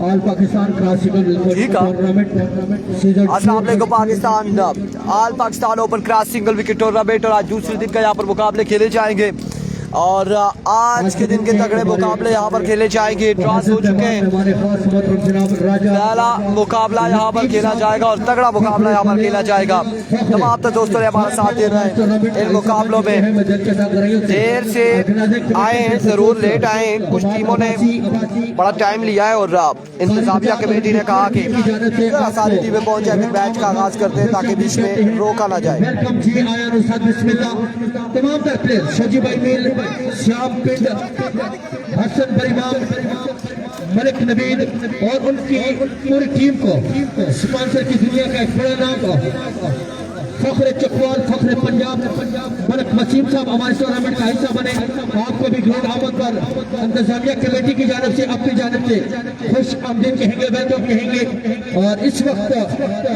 All Pakistan classical अस्सलाम वालेकुम Pakistan. All Pakistan open cross single wicket tournament और आज दूसरे दिन का यहाँ पर मुकाबले खेले जाएंगे और आज के दिन के तगड़े मुकाबले यहाँ पर खेले जाएंगे। ड्रॉस हो चुके हैं, पहला मुकाबला यहाँ पर खेला जाएगा और तगड़ा मुकाबला यहाँ पर खेला जाएगा। तमाम तो दोस्तों ने हमारा साथ दे रहे हैं इन मुकाबलों में। देर से आए हैं, जरूर लेट आए हैं, कुछ टीमों ने बड़ा टाइम लिया है और इंतजामिया कमेटी ने कहा कि सारी टीमें पहुंच जाए फिर मैच का आगाज करते हैं ताकि बीच में रोका ना जाए। श्याम पिंड, हसन परिवार, मलिक नबीद और उनकी पूरी टीम को स्पॉन्सर की दुनिया का एक बड़ा नाम फखरे चकवाल, फखरे पंजाब, मलिक वसीम साहब हमारे टूर्नामेंट का हिस्सा बने। आपको भी ग्राउंड आमद पर इंतजामिया कमेटी की जानब से, अपनी जानब से खुश आमदीद कहेंगे, वेलकम कहेंगे। और इस वक्त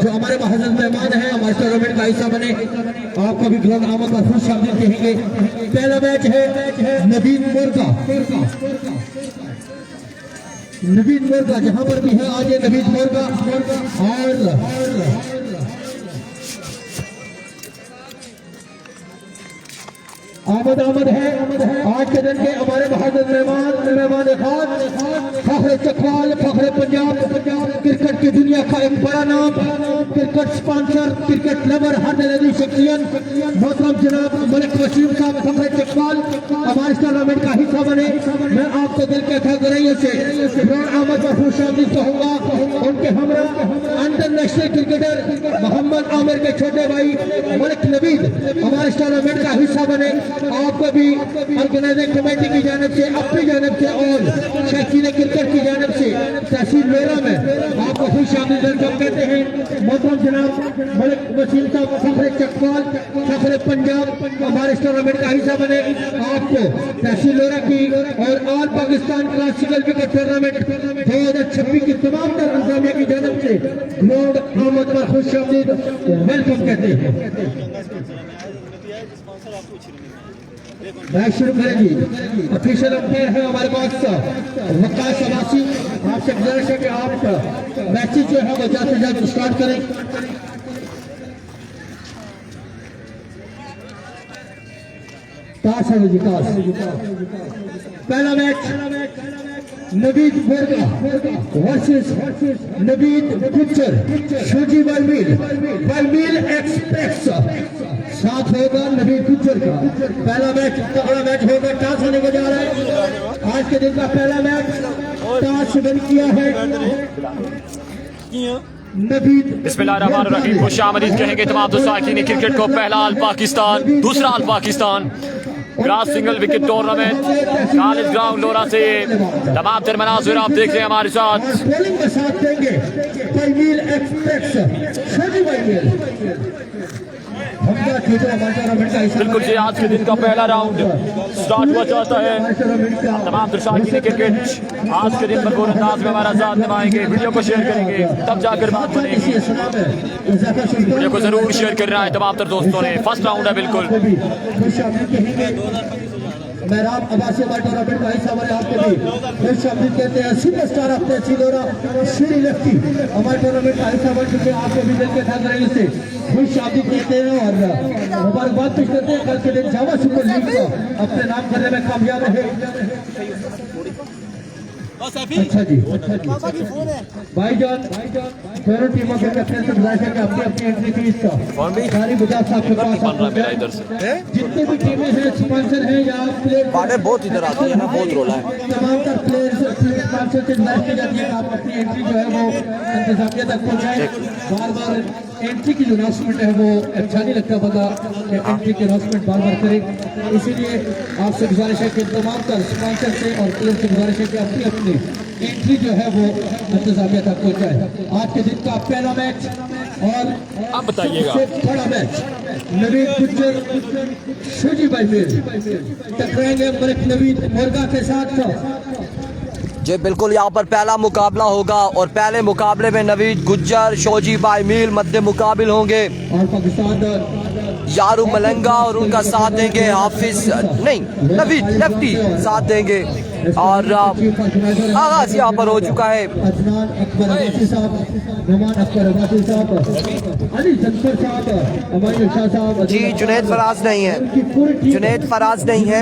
जो हमारे महाजन मेहमान हैं हमारे टूर्नामेंट का हिस्सा बने, आपको भी ग्राउंड आमद पर खुश आमदीद कहेंगे। पहला मैच है नवीन मुर्गा, नवीन मुर्गा जहां पर भी है आज नवीन मुर्गा और आमद है आज के दिन के हमारे बहादुर मेहमान खास फखरे चकवाल, फखरे पंजाब, क्रिकेट की दुनिया का एक बड़ा नाम, क्रिकेट स्पॉन्सर, क्रिकेट लवर, हर नदी शख्सियत मोहतरम जनाब मलिक वसीम साहब फखरे चकवाल हमारे टूर्नामेंट का हिस्सा बने। मैं आपको दिल के खगरैयों से आमद पर खुशामदीद कहूँगा। उनके हमरा इंटरनेशनल क्रिकेटर मोहम्मद आमिर के छोटे भाई मलिक नबीद हमारे टूर्नामेंट का हिस्सा बने। आपको भी ऑर्गेनाइजिंग कमेटी की जानब से, अपनी जानब से और शकीन क्रिकेट की जानब से तहसील लोरा में आपको खुश आमदीद वेलकम कहते हैं। मोहतरम जनाब मलिक वसीम साहब फखरे चकवाल, फखरे पंजाब हमारे टूर्नामेंट का हिस्सा बने। आपको तहसील लोरा की और all Pakistan classical cricket tournament 2026 की तमाम इंतजामिया की जानब से ग्राउंड आमद पर खुश आमदीद वेलकम कहते हैं। मैच शुरू करेंगे। ऑफिशियल अंपायर है हमारे पास वकास अब्बासी। आपसे गुजारिश है कि आप मैचेस जो है वो जल्द से जल्द स्टार्ट करें। टॉस है जी, टॉस। पहला मैच नवीद मुर्गा वर्सेस नवीद गुज्जर, शोजी बलमील एक्सप्रेस साथ होगा नवीद गुज्जर का। पहला मैच तगड़ा मैच होगा, टॉस होने को जा रहा है। आज के दिन का पहला मैच टॉस विन किया है नवीद। बिस्मिल्लाहिर्रहमानिर्रहीम, खुशामदीद कहेंगे तमाम दोस्तों क्रिकेट को। पहला ऑल पाकिस्तान, दूसरा all Pakistan cross single wicket tournament college ground Lora से तमाम तर मनाज़िर आप देख रहे हैं हमारे साथ। बॉलिंग का साथ देंगे बलमील एक्सप्रेस, शोजी बलमील। बिल्कुल जी, आज के दिन का पहला राउंड स्टार्ट हुआ चाहता है। तमाम दर्शकों क्रिकेट आज के दिन भरपूर अंदाज में हमारा साथ निभाएंगे। वीडियो को शेयर करेंगे तब जाकर बात बनेगी। वीडियो को जरूर शेयर करना है तमाम तर दोस्तों ने। फर्स्ट राउंड है बिल्कुल। मेहराब अब्बासी हमारे टूर्नामेंट का हिस्सा बने। आपको भी खुश आमदीद कहते हैं। सुपरस्टार अपने सिलोरा श्री लक्की हमारे टूर्नामेंट का हिस्सा बन चुके हैं। आपको भी दिल के खगरैयों से खुश आमदीद कहते हैं और मुबारकबाद पेश करते हैं। कल के दिन जावा सुपर लीग को अपने नाम करने में कामयाब रहे। अच्छा जी, अच्छा जी भाईजान, दोनों टीमों के कैप्टन से गुजारिश है कि अपनी अपनी एंट्री फीस सारी बुझा साहब के पास जितनी भी टीमें हैं, स्पॉन्सर हैं या प्लेयर बहुत इधर आती है ना, बहुत रोला है। तमाम तर प्लेयर्स स्पॉन्सर से गुजारिश की जाती है कि आप अपनी एंट्री जो है वो इंतजामिया तक पहुँचाएं। बार बार एंट्री की जो अनाउंसमेंट है वो अच्छा नहीं लगता, बता एंट्री की अनाउंसमेंट बार बार करें। इसीलिए आपसे गुजारिश है कि तमाम तर स्पॉन्सर से और प्लेयर से गुजारिश है कि अपनी अपनी एंट्री जो है वो इंतजामिया तक पहुंचाए। आज के दिन का पहला मैच और आप बताइएगा बड़ा मैच नवीद गुज्जर, शोजी बलमील टकराएंगे मलिक नवीद मुर्गा के साथ। जी बिल्कुल, यहाँ पर पहला मुकाबला होगा और पहले मुकाबले में नवीद गुज्जर, शोजी बलमील मध्य मुकाबिल होंगे। और पाकिस्तान यारू मलंगा और उनका साथ देंगे हाफिज नहीं नवीद लेफ्टी साथ देंगे। और आगाज यहाँ पर हो चुका है। अदनान अकबर अब्बासी साहब, नुमान अख्तर अब्बासी साहब, अली जंसर साहब, अमानुल शाह साहब। जी जुनैद फराज नहीं है, जुनैद फराज नहीं है,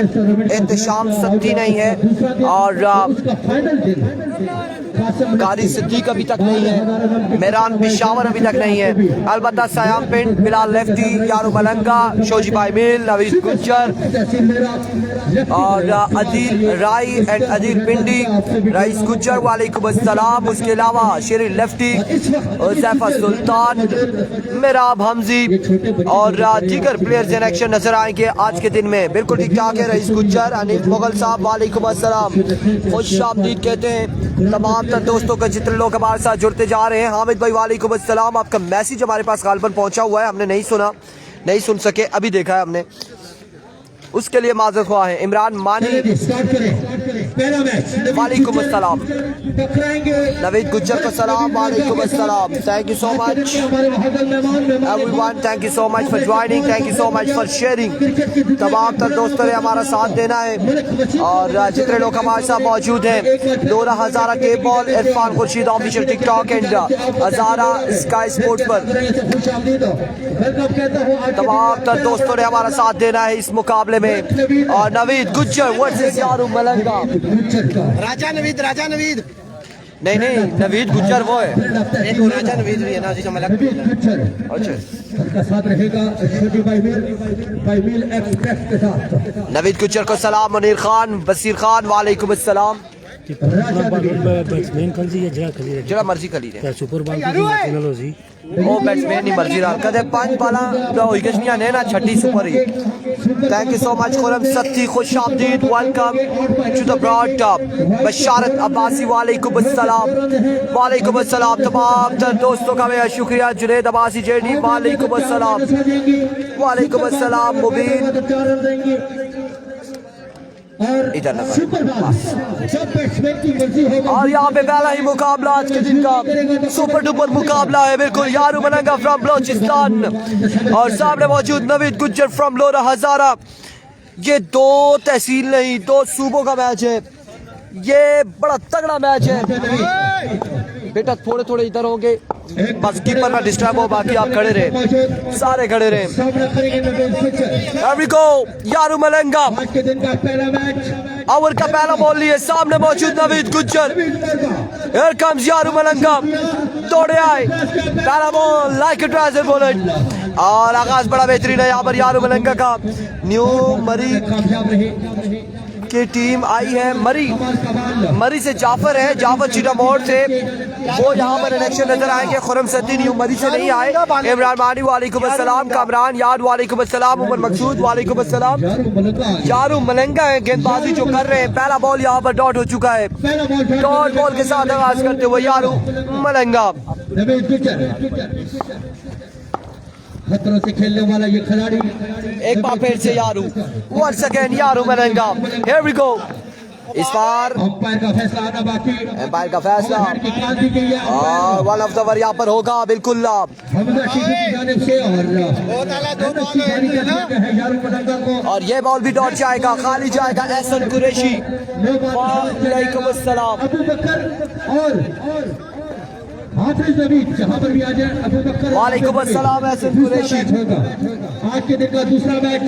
एहतशाम सत्ती नहीं है और उसका फाइनल दिन कारी सिद्दीक अभी तक नहीं है, मेहरान पिशावर अभी तक नहीं है। अलबत्ता सयाम पिंड, बिलाल लेफ्टी, यारू मलंगा, शोजी भाई मिल, नवीद गुज्जर और अदील राई and Adeel Pindi, rice Gujjar वालेकुम अस्सलाम। उसके अलावा शेरी लेफ्टी, उज़ैफा सुल्तान, मेराब हमजी और दीगर प्लेयर्स इन एक्शन नजर आएंगे आज के दिन में। बिल्कुल ठीक ठाक है। रईस गुज्जर, अनिल मुगल साहब वालेकुम अस्सलाम, खुश आमदीद कहते हैं तमाम दोस्तों का जितने लोग हमारे साथ जुड़ते जा रहे हैं। हामिद भाई वालेकुम अस्सलाम, आपका मैसेज हमारे पास गालबन पहुंचा हुआ है, हमने नहीं सुना, नहीं सुन सके, अभी देखा है हमने, उसके लिए माजरत हुआ है। इमरान मानी वालेकुम अस्सलाम, नवीद गुज्जर को सलाम वालेकुम अस्सलाम। Thank you so much everyone, thank you so much for joining, thank you so much for sharing. तमाम तर दोस्तों ने हमारा साथ देना है और जितने लोग हमारे साथ मौजूद हैं, लोरा हजारा के ball, Irfan Khurshid official TikTok and Hazara sky sports पर तमाम तर दोस्तों ने हमारा साथ देना है इस मुकाबले में। और नवीद गुज्जर वर्सेस यारू मलंगा, राजा नवीद नहीं नवीद गुज्जर वो है, राजा नवीद भी है ना, जो मलंग अच्छा साथ रहेगा छोटी भाई मिल एक्सप्रेस के साथ। नवीद गुज्जर को सलाम। मुनीर खान, बसीर खान वालेकुम अस्सलाम। बैट्समैन कल जी जरा खली जरा मर्जी खली रहे सुपर बॉल चैनल हो जी ओ बैट्समैन नहीं मर्जी रहा कदे पांच बाला नो विकेट्स ने ना छठी सुपर ही। Thank you so much Khurram Satti, खुश आमदीद, welcome to the broad top. Basharat Abbasi वालेकुम अस्सलाम, वालेकुम अस्सलाम तमाम तर दोस्तों का मैं शुक्रिया। जुनैद अब्बासी जेडी वालेकुम अस्सलाम, वालेकुम अस्सलाम। मुबीन इधर और यहाँ पे पहला ही मुकाबला आज के दिन का सुपर डुपर मुकाबला है। बिल्कुल यारू मलंगा फ्रॉम बलोचिस्तान और सामने मौजूद नवीद गुज्जर फ्रॉम लोरा हजारा। ये दो तहसील नहीं, दो सूबों का मैच है, ये बड़ा तगड़ा मैच है। बेटा थोड़े थोड़े इधर होंगे, बस कीपर ना डिस्टर्ब हो, बाकी आप खड़े रहे, सारे खड़े रहे। यारू मलंगा ओवर का पहला बॉल लिए, सामने मौजूद नवीद गुज्जर। Here comes यारू मलंगा, दौड़े आए, पहला ball like it as a bullet और आगाज बड़ा बेहतरीन है यहाँ पर यारू मलंगा का। न्यू मरी की टीम आई है, मरी से जाफर है, जाफर चीटा मोड़ से वो यहाँ पर इलेक्शन नजर आएंगे। खुरम सद्दी न्यू मरी से नहीं आए। इमरान मानी वालेकुम अस्सलाम, कामरान याद वालेकुम अस्सलाम, उमर मकसूद वालेकुम अस्सलाम। यारू मलंगा है गेंदबाजी जो कर रहे हैं। पहला बॉल यहाँ पर डॉट हो चुका है, डॉट बॉल के साथ आगाज करते हुए यारू मलंगा। खतरों से खेलने वाला ये खिलाड़ी एक बार फिर से यारू, वंस अगेन यारू मलंगा। Here we go. इस बार अंपायर का फैसला आना बाकी, अंपायर का फैसला और वन ऑफ द ओवर यहाँ पर होगा। बिल्कुल और ये बॉल भी डॉट जाएगा, खाली जाएगा। एहसन कुरैशी वालेकुम अस्सलाम, हाफिज नवीद जहां पर भी आ जाए। अबू बकर वालेकुम अस्सलाम एहसन कुरैशी। आज के दिन का दूसरा मैच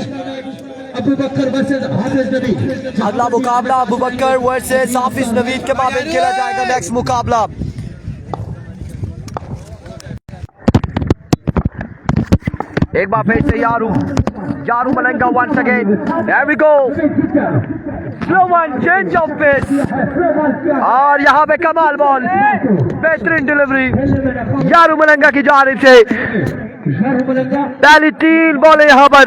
अबू बकर वर्सेस हाफिज नवीद। अगला मुकाबला अबू बकर वर्सेस हाफिज नवीद के माबेन खेला जाएगा। नेक्स्ट मुकाबला एक बार फिर से यारू मलंगा once again. Here we go. Slow one, change of pace और यहाँ पे कमाल बॉल, बेहतरीन डिलीवरी यारू मलंगा की जानिब से। पहली 3 बॉलें यहाँ पर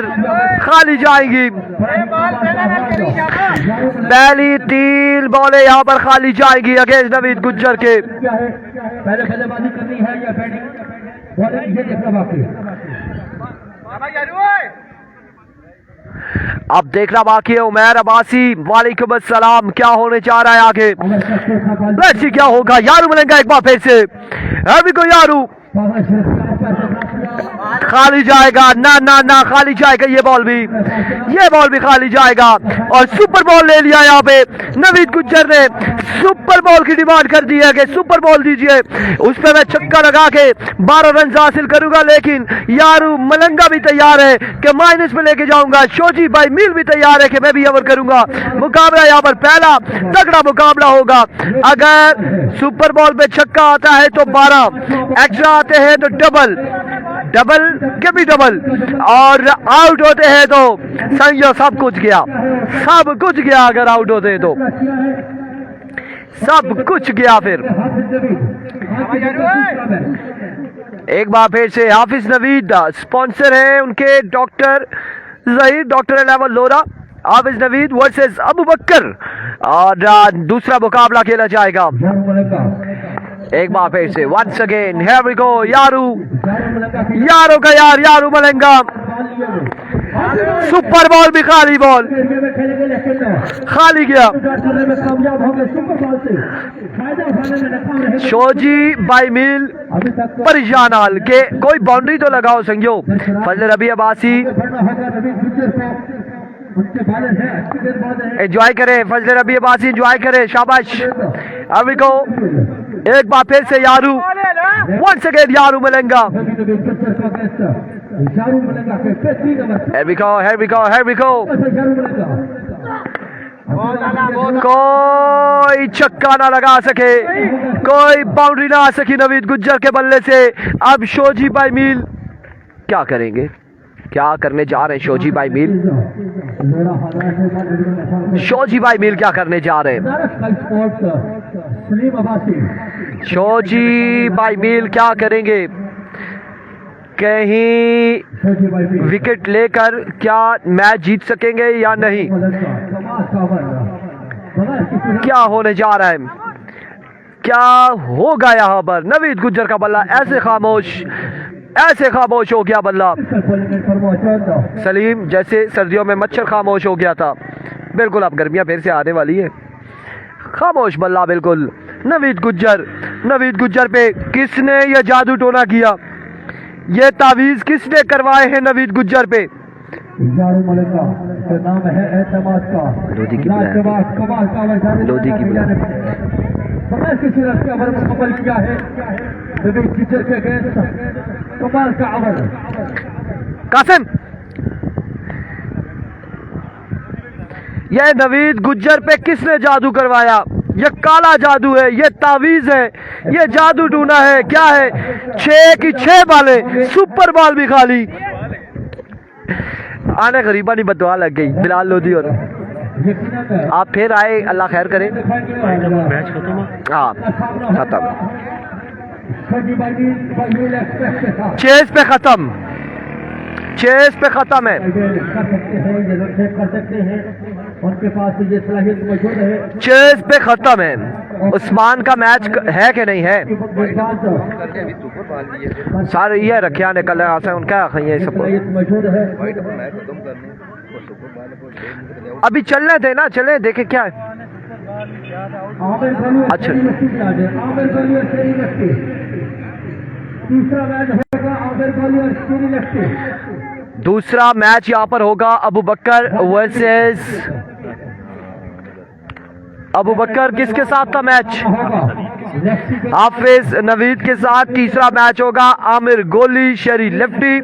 खाली जाएंगी, पहली 3 बॉलें यहाँ पर खाली जाएंगी अगेंस्ट नवीद गुज्जर के। पहले बल्लेबाजी करनी है या बैटिंग, ये देखना बाकी अब देखना बाकी है। उमैर अब्बासी वालेकुम अस्सलाम, क्या होने जा रहा है आगे, लेट्स सी क्या होगा। यारू मलंगा एक बार फिर से, Here we go यारू। खाली जाएगा, ना ना ना खाली जाएगा, ये बॉल भी खाली जाएगा। और सुपर बॉल ले लिया यहाँ पे नवीद गुज्जर ने, सुपर बॉल की डिमांड कर दी है कि सुपर बॉल दीजिए, उस पर मैं छक्का लगा के 12 रन हासिल करूंगा। लेकिन यारू मलंगा भी तैयार है कि माइनस में लेके जाऊंगा, शोजी भाई मील भी तैयार है कि मैं भी ओवर करूंगा। मुकाबला यहाँ पर पहला तगड़ा मुकाबला होगा। अगर सुपर बॉल पे छक्का आता है तो 12, एक्स्ट्रा आते हैं तो डबल के भी डबल, और आउट होते हैं तो संजो सब कुछ गया। अगर आउट होते हैं तो सब कुछ गया। फिर एक बार फिर से हाफिज नवीद, स्पॉन्सर है उनके डॉक्टर जहीर, डॉक्टर अलावा लोरा। हाफिज नवीद वर्सेस अबू बकर, और दूसरा मुकाबला खेला जाएगा। एक बार फिर से once again here we go. यारो का यारू मलंगा, सुपर बॉल भी खाली गया। शोजी बाई मील परेशान हाल के कोई बाउंड्री तो लगाओ संजो। फजल रबी अब्बासी एंजॉय करे, फजल रबी अब्बासी एंजॉय करे, शाबाश। अभी को एक बार फिर से यारू, वंस अगेन यारू मलंगा। Here we go. कोई छक्का ना लगा सके, कोई बाउंड्री ना आ सकी नवीद गुज्जर के बल्ले से। अब शोजी बाई मील क्या करेंगे, क्या करने जा रहे हैं शोजी बाई मील? क्या करने जा रहे हैं? शोजी बाई मील क्या करेंगे? कहीं विकेट लेकर क्या मैच जीत सकेंगे या नहीं? क्या होने जा रहा है, क्या होगा यहाँ पर? नवीद गुज्जर का बल्ला ऐसे खामोश हो गया बल्ला सलीम, जैसे सर्दियों में मच्छर खामोश हो गया था। बिल्कुल अब गर्मियां फिर से आने वाली है। खामोश बल्ला बिल्कुल। नवीद गुज्जर पे किसने यह जादू टोना किया? ये तावीज किसने करवाए हैं नवीद गुज्जर पे? लोधी की कासिम, ये नवीद गुज्जर पे किसने जादू करवाया? ये काला जादू है, ये तावीज है, ये जादू टूना है, क्या है? 6 की 6 बाले, सुपर बॉल भी खाली। आने गरीबा नहीं बदवा लग गई बिलाल लोधी। और आप फिर आए, अल्लाह खैर करे। मैच खत्म, हाँ खत्म, चेस पे खत्म है। चेस पे खत्म है। उस्मान का मैच है कि नहीं है? सारे ये रखिया निकल रहे हैं उनका ये सब। अभी चलने थे ना, चले देखे क्या है। अच्छा दूसरा मैच यहाँ पर होगा अबू बकर वर्सेस अबू बकर। किसके साथ था मैच? हाफिज नवीद के साथ। तीसरा मैच होगा आमिर गोली शरी लेफ्टी,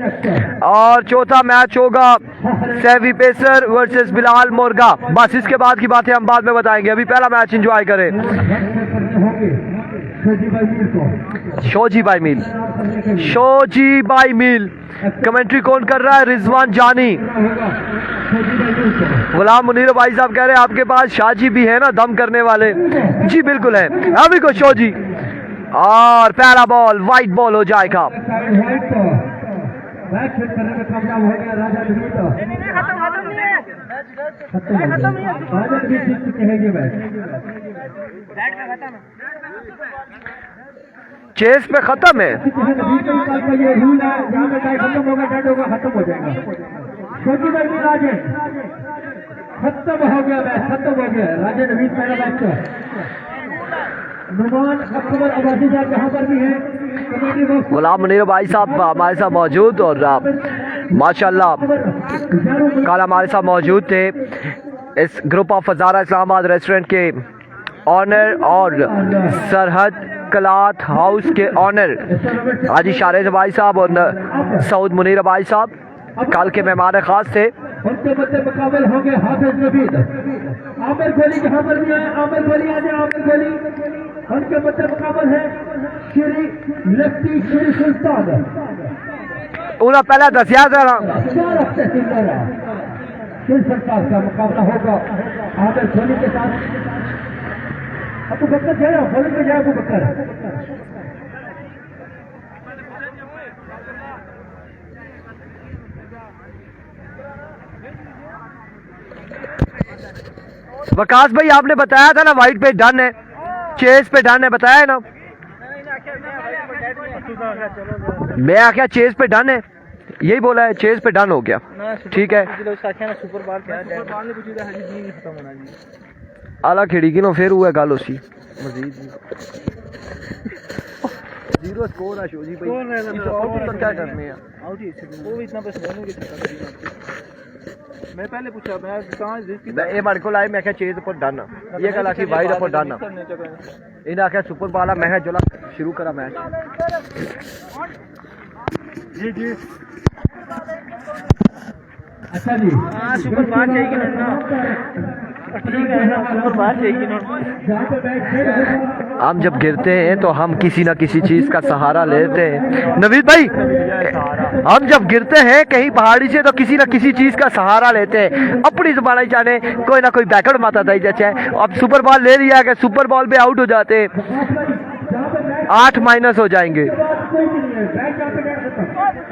और चौथा मैच होगा सैवी पेसर वर्सेस बिलाल मोरगा। बस इसके बाद की बातें हम बाद में बताएंगे, अभी पहला मैच एंजॉय करें। शोजी बाई मील। कमेंट्री कौन कर रहा है? रिजवान जानी। गुलाम मुनीर भाई साहब कह रहे हैं आपके पास शाजी भी है ना दम करने वाले? जी बिल्कुल है। अभी को शोजी, और पहला बॉल वाइट बॉल हो जाएगा। चेस पे खत्म है। खत्म हो गया मैच, खत्म हो गया। राजा नवीद पहला मैच नुमान अकबर अब्बासी साहब यहाँ पर भी है। गुलाम मुनीर भाई साहब हमारे साथ मौजूद और माशाल्लाह कल हमारे साथ मौजूद थे इस group of Hazara Islamabad restaurant के ऑनर और सरहद कलात हाउस के ऑनर हाजी शारिद भाई साहब और सऊद मुनीर भाई साहब कल के मेहमान खास थे। उनके मध्य मुकाबल होंगे हाफिज नवीद, आमिर गोली जहां पर भी है, आमिर गोली आ जाए, आमिर गोली। उनके मध्य मुकाबल है श्री लक्की श्री सुल्तान। उन्हें पहले दसिया जरा श्री सरकार का मुकाबला होगा आमिर गोली के साथ। अबू बकर जाए, बोले में जाए अबू बकर। वकास भाई आपने बताया था ना वाइट पे डन है, चेस पे डन है, बताया है ना? मैं आख्या चेस पे डन है, यही बोला है, चेस पे डन हो गया, ठीक है। आला खिड़ी की नो फिर हुआ गल उसी मजीद जीरो स्कोर है शोजी भाई, क्या करने हैं वो भी इतना बस मैं पहले पूछा मैं कहां ये बार को लाए मैं क्या चेज पर डन ये गल आखी वाइड पर डन इन्हें आख्या सुपर बाला मैं जोला शुरू करा मैच। जी जी अच्छा जी हां सुपर बार चाहिए ना, ठीक है ना, सुपर बार चाहिए ना। हम जब गिरते हैं तो हम किसी ना किसी चीज का सहारा लेते हैं नवीद भाई, हम जब गिरते हैं कहीं पहाड़ी से तो किसी ना किसी चीज का सहारा लेते हैं, अपनी जुबान जाने कोई ना कोई बैकवर्ड माता दी जाए। अब सुपर बॉल ले लिया है, सुपर बॉल पे आउट हो जाते हैं, 8 माइनस हो जाएंगे।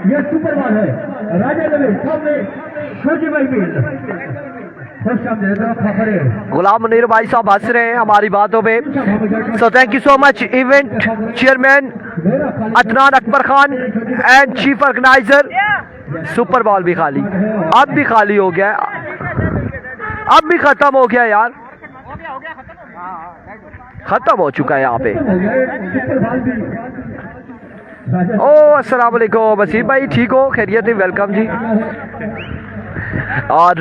ये सुपर बॉल है राजा नवीद सामने छोटी भाई भी गुलाम मुनीर भाई साहब हंस रहे हैं हमारी बातों पे, so thank you so much event chairman Adnan Akbar Khan and chief organiser. Super ball भी खाली, अब भी खाली हो गया, अब भी खत्म हो गया यार, खत्म हो चुका है यहाँ पे। ओ अस्सलाम वालेकुम वसीम भाई, ठीक हो, खैरियत है, वेलकम जी। और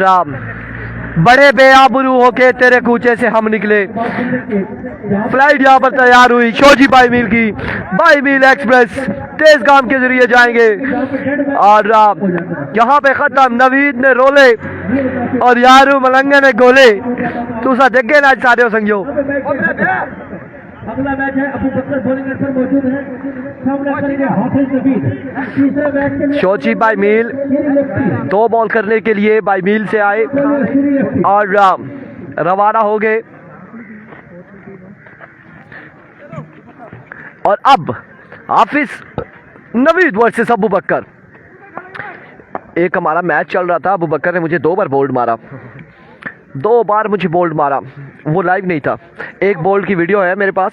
बड़े बेआबरू होके तेरे कूचे से हम निकले, फ्लाइट यहाँ पर तैयार हुई शोजी बाई मील की, बाई मील एक्सप्रेस तेजगाम के जरिए जाएंगे और यहाँ पे खत्म। नवीद ने रोले और यारू मलंगे ने गोले, तू सा जगे ना सारे हो संगियो। अगला मैच है अबू बकर बॉलिंग पर मौजूद है, सामना करेंगे हाफिज नवीद। तीसरे मैच के लिए शोची बाई मील 2 बॉल करने के लिए बाई मील से आए और रवाना हो गए। और अब हाफिज नवीद वर्सेस अबू बकर, एक हमारा मैच चल रहा था, अबू बकर ने मुझे 2 बार बोल्ड मारा, 2 बार मुझे बोल्ड मारा, वो लाइव नहीं था, एक बोल्ड की वीडियो है मेरे पास,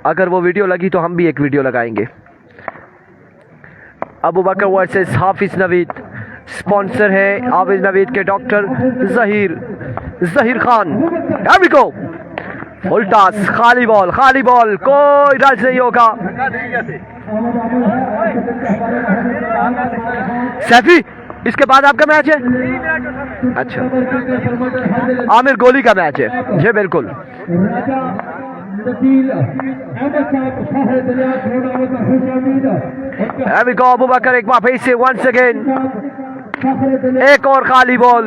अगर वो वीडियो लगी तो हम भी एक वीडियो लगाएंगे। अबू बकर वर्सेस हाफिज नवीद, स्पॉन्सर है हाफिज नवीद के doctor Zaheer Khan. Here we go, full toss, खाली बॉल, कोई रन नहीं होगा। सैफी इसके बाद आपका मैच है? अच्छा, आमिर गोली का मैच है जी, बिल्कुल। अबू बकर एक बार फिर से वंस अगेन, एक और खाली बॉल,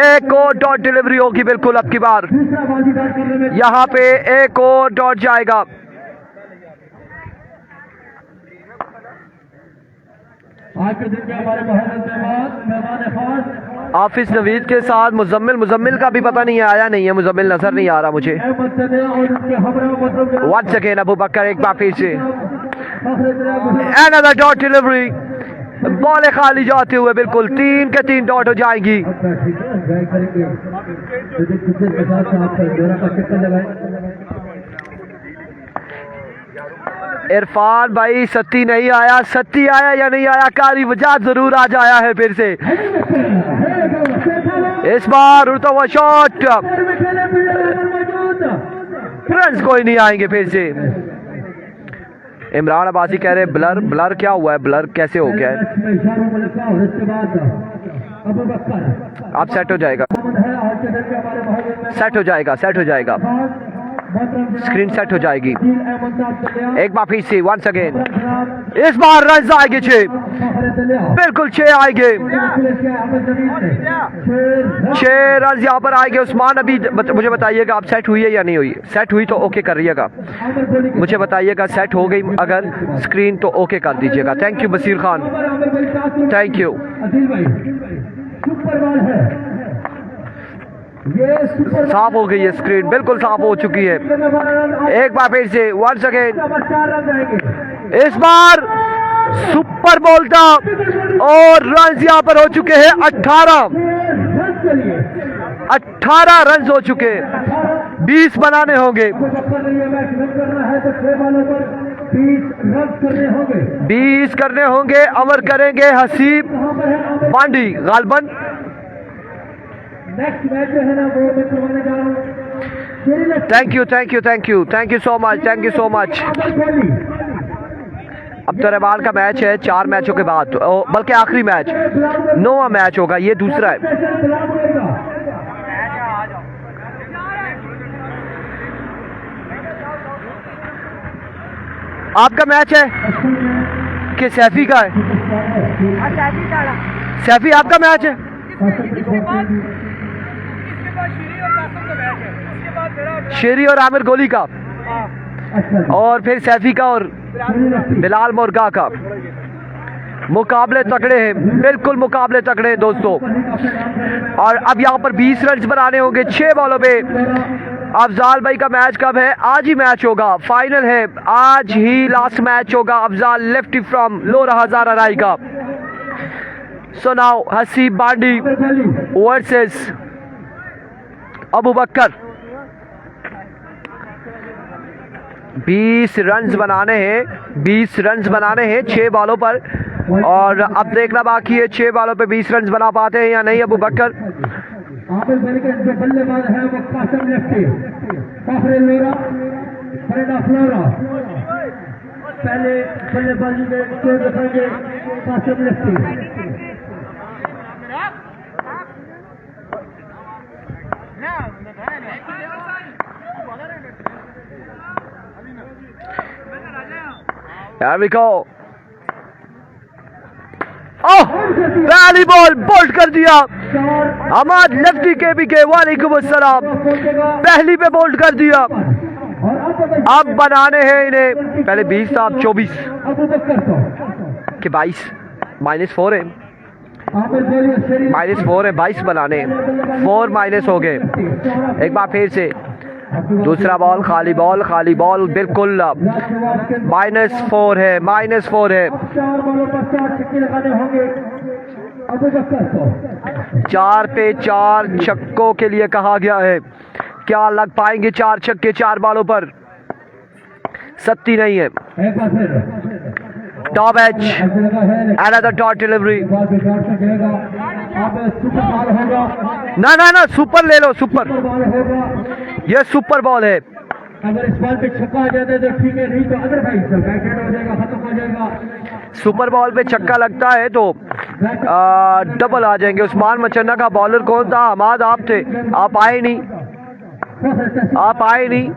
एक और डॉट डिलीवरी होगी बिल्कुल अब की बार, यहाँ पे एक और डॉट जाएगा। आज के दिन के हमारे मेहमान खास हाफिज नवीद के साथ मुजम्मिल का भी पता नहीं है, आया नहीं है, मुजम्मिल नजर नहीं आ रहा मुझे। वंस अगेन अबू बकर एक बार फिर से, अनदर डॉट डिलीवरी, बॉल खाली जाते हुए बिल्कुल 3 के 3 डॉट हो जाएंगी। इरफान भाई सत्ती नहीं आया, सत्ती आया या नहीं आया, कारी वजह जरूर आज आया है फिर से। इस बार उड़ता हुआ शॉट, रन कोई नहीं आएंगे फिर से। इमरान अब्बासी कह रहे ब्लर, ब्लर क्या हुआ है, ब्लर कैसे हो गया है? अब सेट हो जाएगा, सेट हो जाएगा, सेट हो जाएगा, स्क्रीन सेट हो जाएगी। एक बार फिर से वंस अगेन, इस बार रन आएंगे 6, बिल्कुल 6 आएंगे, 6 रन यहाँ पर आएंगे। उस्मान अभी मुझे बताइएगा आप सेट हुई है या नहीं हुई? सेट हुई तो ओके कर रहिएगा, मुझे बताइएगा सेट हो गई अगर स्क्रीन तो ओके कर दीजिएगा। Thank you Basir Khan, thank you. साफ हो गई है स्क्रीन, बिल्कुल साफ हो चुकी है। एक बार फिर से वंस अगेन, इस बार सुपर बॉल था और रन यहाँ पर हो चुके हैं 18 रन हो चुके, 20 बनाने होंगे, 20 करने होंगे। अमर करेंगे हसीब बांडी गालबन। Thank you, thank you, thank you, thank you so much, thank you so much. अब तो रहमान का मैच है 4 मैचों के बाद, बल्कि आखिरी मैच 9वां मैच होगा, ये दूसरा है। आपका मैच है कि सैफी का है? सैफी आपका मैच है? शेरी और आमिर गोली का, और फिर सैफी का और बिलाल मुर्गा का। मुकाबले तगड़े हैं, बिल्कुल मुकाबले तगड़े हैं दोस्तों। और अब यहाँ पर 20 रन बनाने होंगे 6 बॉलों पे। अफजाल भाई का मैच कब है? आज ही मैच होगा, फाइनल है आज ही, लास्ट मैच होगा। अफजाल लेफ्टी फ्रॉम लोरा हजारा राय का। सो नाउ हसीब बांडी वर्सेस अबू बकर। 20 रन बनाने हैं, 20 रन बनाने हैं 6 बॉलों पर, और अब देखना बाकी है 6 बॉलों पे 20 रन बना पाते हैं या नहीं अबू बकर। आमिर बल्कि जो बल्लेबाज है वो कासिम लेफ्टी, फखरे लोरा, फरीदा फ्लोरा। पहले बल्लेबाजी में जो दिखाएंगे Qasim Lefty. Here we go. ओह, पहली बॉल बोल्ट कर दिया हमाद लेफ्टी के भी के। वालेकुम अस्सलाम, पहली पे बोल्ट कर दिया। अब बनाने हैं इन्हें, पहले 20 था अब 24 के 22, -4 है, -4 है, 22 बनाने, 4 माइनस हो गए। एक बार फिर से दूसरा बॉल, खाली बॉल, खाली बॉल, बिल्कुल -4 है, -4 है। 4 पे 4 छक्कों के लिए कहा गया है। क्या लग पाएंगे 4 छक्के 4 बॉलों पर? सत्ती नहीं है। Top H, another top delivery. ना ना ना, सुपर ले लो, सुपर, ये सुपर बॉल है। अगर इस बॉल पे छक्का आ जाता है तो ठीक है, नहीं तो अदरवाइज बैकहैंड हो जाएगा, खत्म हो जाएगा। सुपर बॉल पे छक्का लगता है तो डबल आ जाएंगे। उस्मान मचन्ना का बॉलर कौन था? हमाद आप थे, आप आए नहीं, आप आए नहीं।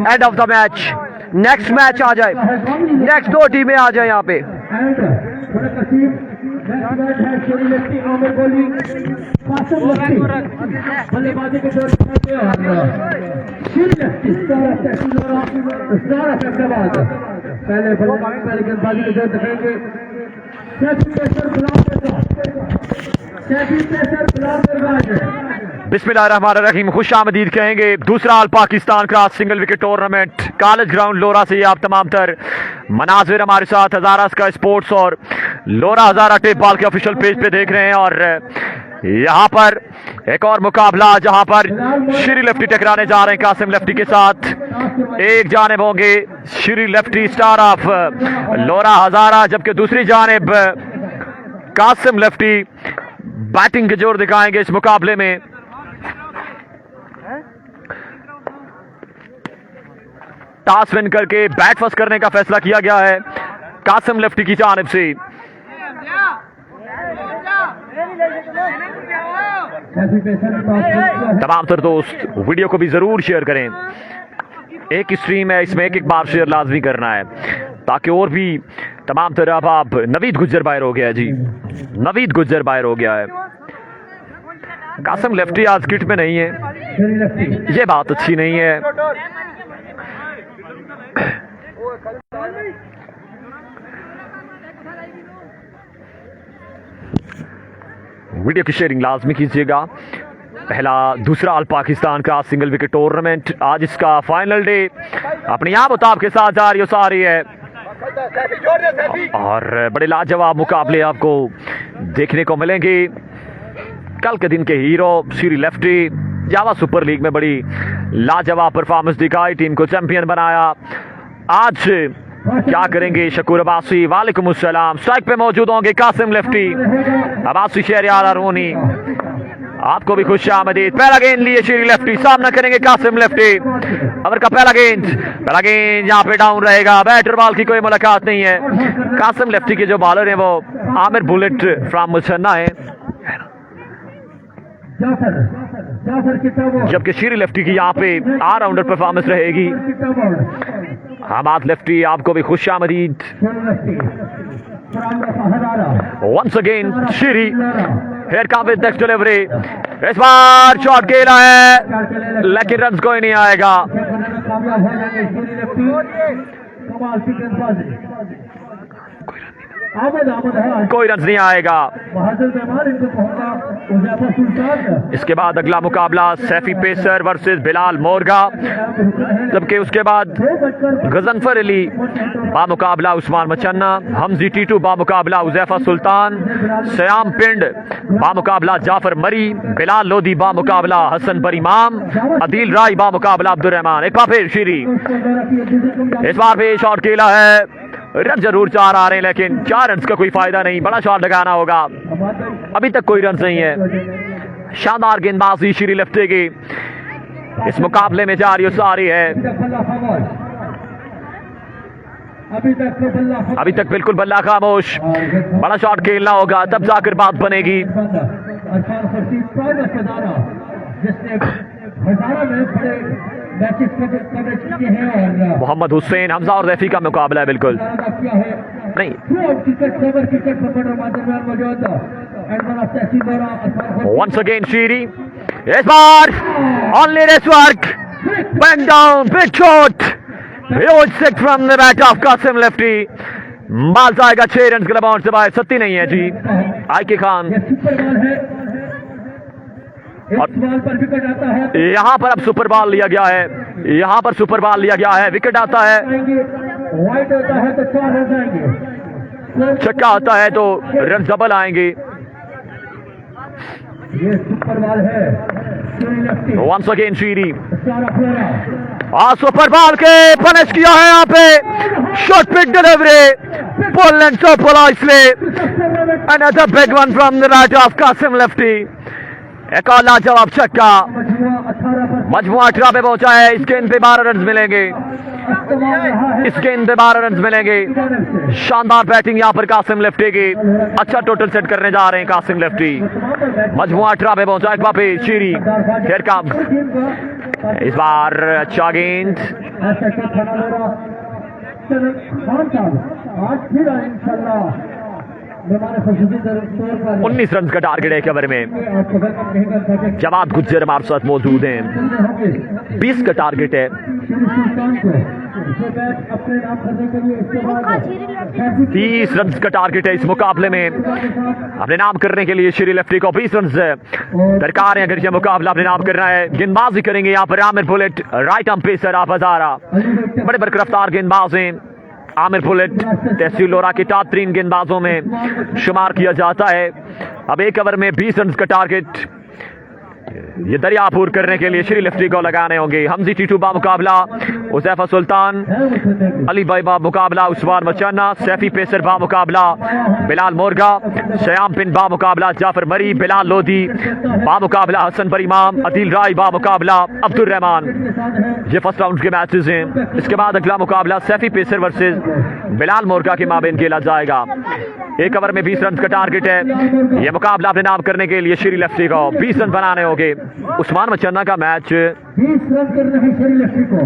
End of the match, next match आ जाए, नेक्स्ट 2 टीमें आ जाए यहाँ पे। बल्लेबाजी के दौर पहले पहले गेंदबाजी के दौर दिखाएंगे। बिस्मिल्लाहिर्रहमानिर्रहीम, खुश आमदीद कहेंगे। दूसरा all Pakistan cross single wicket tournament college ground Lora से आप तमाम तर मनाजिर हमारे साथ हजारा स्काई स्पोर्ट्स और लोरा हजारा टेप बॉल के ऑफिशियल पेज पे देख रहे हैं। और यहाँ पर एक और मुकाबला जहां पर श्री लेफ्टी टकराने जा रहे हैं कासिम लेफ्टी के साथ। एक जानिब होंगे श्री लेफ्टी स्टार ऑफ लोरा हजारा, जबकि दूसरी जानिब कासिम लेफ्टी बैटिंग के जोर दिखाएंगे इस मुकाबले में। टॉस विन करके बैट फर्स्ट करने का फैसला किया गया है कासिम लेफ्टी की जानिब से। तमाम तर दोस्त वीडियो को भी जरूर शेयर करें। एक स्ट्रीम है, इसमें एक बार शेयर लाजमी करना है ताकि और भी तमाम तरह। अब आप नवीद गुज्जर बाहर हो गया है जी, नवीद गुज्जर बाहर हो गया है। कासिम लेफ्टी आज किट में नहीं है, ये बात अच्छी नहीं है। वीडियो की शेयरिंग लाजमी कीजिएगा। पहला दूसरा अल पाकिस्तान का सिंगल विकेट टूर्नामेंट, आज इसका फाइनल डे अपने यहाँ मुताब के साथ जारी सारी है और बड़े लाजवाब मुकाबले आपको देखने को मिलेंगे। कल के दिन के हीरो श्री लेफ्टी जावा सुपर लीग में बड़ी लाजवाब परफॉर्मेंस दिखाई, टीम को चैंपियन बनाया। आज क्या करेंगे शकूर अब्बासी, वालेकुम अस्सलाम। स्ट्राइक पे मौजूद होंगे कासिम लेफ्टी, अब्बासी शहरियार रोनी, आपको भी खुश आमदीद। पहला गेंद लिए श्री लेफ्टी, सामना करेंगे कासिम लेफ्टी। ओवर का पहला गेंद यहाँ पे डाउन रहेगा, बैटर बॉल की कोई मुलाकात नहीं है। कासिम लेफ्टी के जो बॉलर हैं वो आमिर बुलेट फ्रॉम मुसन्ना है, जबकि श्री लेफ्टी की यहाँ पे ऑलराउंडर परफॉर्मेंस रहेगी। हमाद लेफ्टी, आपको भी खुश आमदीद। Once again Shri, here come with next delivery. इस बार शॉट खेला है लेकिन रन कोई नहीं आएगा। कोई रन नहीं आएगा। इसके बाद अगला मुकाबला सैफी पेसर वर्सेस बिलाल मोरगा, जबकि उसके बाद गजनफर अली बामुकाबला उस्मान मचन्ना, हमजी टीटू बामुकाबला उजैफा सुल्तान, सयाम पिंड बामुकाबला जाफर मरी, बिलाल लोधी बामुकाबला हसन पर इमाम, अदील राय बामुकाबला अब्दुर्रहमान। एक बार फिर श्री, इस बार भी शॉट खेला है, रन जरूर 4 आ रहे हैं लेकिन 4 रन का कोई फायदा नहीं, बड़ा शॉट लगाना होगा। अभी तक कोई रन नहीं है। शानदार गेंदबाजी श्री लेफ्टी की इस मुकाबले में जारी सारी है। अभी तक बिल्कुल बल्ला खामोश, बड़ा शॉट खेलना होगा तब जाकर बात बनेगी। मोहम्मद हुसैन, हमजा और रैफी का मुकाबला है बिल्कुल नहीं। वंस अगेन शीरी, इस बार only race work, back down big shot, huge six from the bat of Qasim lefty. Ball जाएगा 6 रन के बाउंड से बाहर, सत्ती नहीं है जी। आई के खान, यहाँ पर अब सुपर बॉल लिया गया है, यहाँ पर सुपर बॉल लिया गया है, विकेट आता है, छक्का आता है तो रन डबल आएंगे। वंस अगेन श्री, सुपर बॉल के पनिश किया है यहाँ पे, short pitch delivery, pull and चौपला, इसलिए another big one from the bat of Qasim lefty. एक और लाजवाब छक्का, मजमुआ 18 पे पहुंचा है। इस गेंद पे 12 रन मिलेंगे, इस गेंद पे 12 रन मिलेंगे। शानदार बैटिंग यहाँ पर कासिम लेफ्टी की, अच्छा टोटल सेट करने जा रहे हैं कासिम लेफ्टी। मजमुआ 18 पे पहुंचा, एक बार पे शीरी, हियर कम, इस बार अच्छा गेंद, 19 रन का टारगेट है कवर में। जवाद गुज्जर हमारे साथ मौजूद हैं, 20 का टारगेट है। 30 रन का टारगेट है इस मुकाबले में। अपने नाम करने के लिए श्री लेफ्टी को 20 रन दरकार है अगर यह मुकाबला अपने नाम करना है। गेंदबाजी करेंगे यहाँ पर Aamir bullet, right arm pacer आप हजारा, बड़े बरकरफ्तार गेंदबाज हैं। आमिर बुलेट तहसील लोरा के टॉप 3 गेंदबाजों में शुमार किया जाता है। अब एक ओवर में 20 रन का टारगेट, ये दरियापुर करने के लिए श्री लेफ्टी को लगाने होंगे। हमजी टीटू बा मुकाबला उजैफा सुल्तान, अली भाई बा मुकाबला उस्मान मचाना, सैफी पेसर बा मुकाबला बिलाल मोरगा, श्याम पिन बा मुकाबला जाफर मरी, बिलाल लोधी बा मुकाबला हसन पर इमाम, अदील राय बा मुकाबला अब्दुल रहमान। ये फर्स्ट राउंड के मैचेस हैं। इसके बाद अगला मुकाबला सैफी पेसर वर्सेस बिलाल मोरगा के माबेन खेला जाएगा। एक ओवर में 20 रन का टारगेट है। यह मुकाबला अपने नाम करने के लिए श्री लेफ्टी को 20 रन बनाने होंगे। उस्मान मचन्ना का मैच 20 रन करना है श्री लेफ्टी को।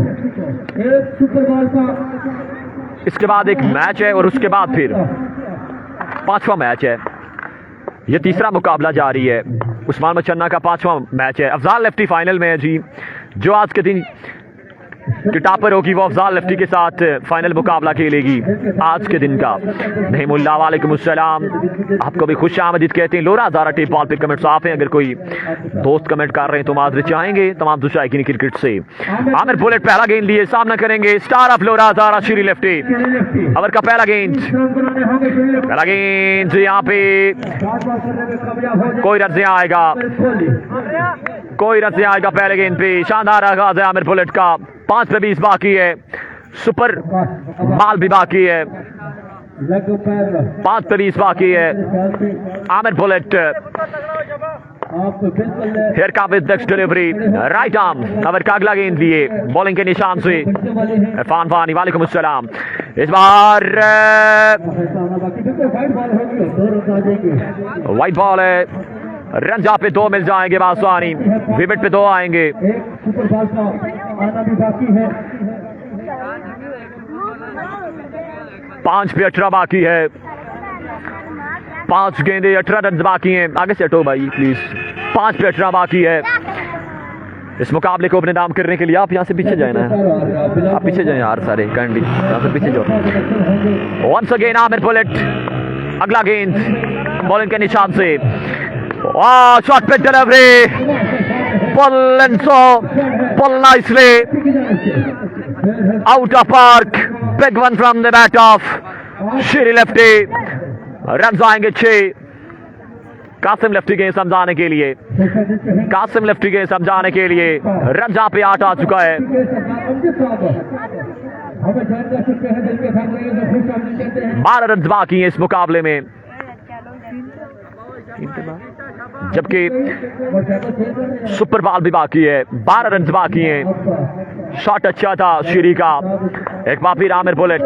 एक सुपर बॉल का इसके बाद एक मैच है और उसके बाद फिर 5वां मैच है। यह तीसरा मुकाबला जारी है। उस्मान मचन्ना का 5वां मैच है। अफजाल लेफ्टी फाइनल में है जी। जो आज के दिन की टॉपर होगी वो अफजाल लेफ्टी के साथ फाइनल मुकाबला खेलेगी आज के दिन का। नहीमुल्लाह वालेकुम अस्सलाम, आपको भी खुश आमदीद कहते हैं। लोरा हज़ारा टेप बॉल पे कमेंट साफ हैं। अगर कोई दोस्त कमेंट कर रहे हैं तो माजरत चाहेंगे तमाम दुशायकीन क्रिकेट से। आमिर बुलेट पहला गेंद लिए सामना करेंगे स्टार ऑफ लोरा हज़ारा श्री लेफ्टी। ओवर का पहला गेंद यहाँ पे कोई रन नहीं आएगा, कोई रन नहीं आएगा पहले गेंद पे। शानदार आगाज है आमिर बुलेट का। 5 पे 20 बाकी है। सुपर बॉल भी बाकी है। 5 पे 20 बाकी है। आमिर बुलेट हेयर का with next delivery right arm. Over का अगला गेंद लिए बॉलिंग के निशान से इरफान फानी वालेकुम अस्सलाम। इस बार वाइट बॉल है। रन जहाँ पे 2 मिल जाएंगे बासवानी, विकेट पे 2 आएंगे। सुपर बॉल का आना भी बाकी है। 5 पे 18 बाकी है। 5 गेंदे 18 रन बाकी हैं। आगे से हटो भाई प्लीज। 5 पे 18 बाकी है। इस मुकाबले को अपने नाम करने के लिए आप यहाँ से पीछे जाए ना, आप पीछे जाए यार सारे काइंडली यहाँ से पीछे जाओ। वंस अगेन आमिर बुलेट अगला गेंद बॉलिंग के निशान से शॉट पे delivery pull nicely out of park, big one from the bat of Shri lefty. Run आएंगे 6। कासिम लेफ्टी के समझाने के लिए, कासिम लेफ्टी के समझाने के लिए रन जहाँ पे 8 आ चुका है। 12 रन बाकी हैं इस मुकाबले में, जबकि सुपर बॉल भी बाकी है। 12 रन बाकी हैं। शॉट अच्छा था श्री का। एक बार फिर Aamir bullet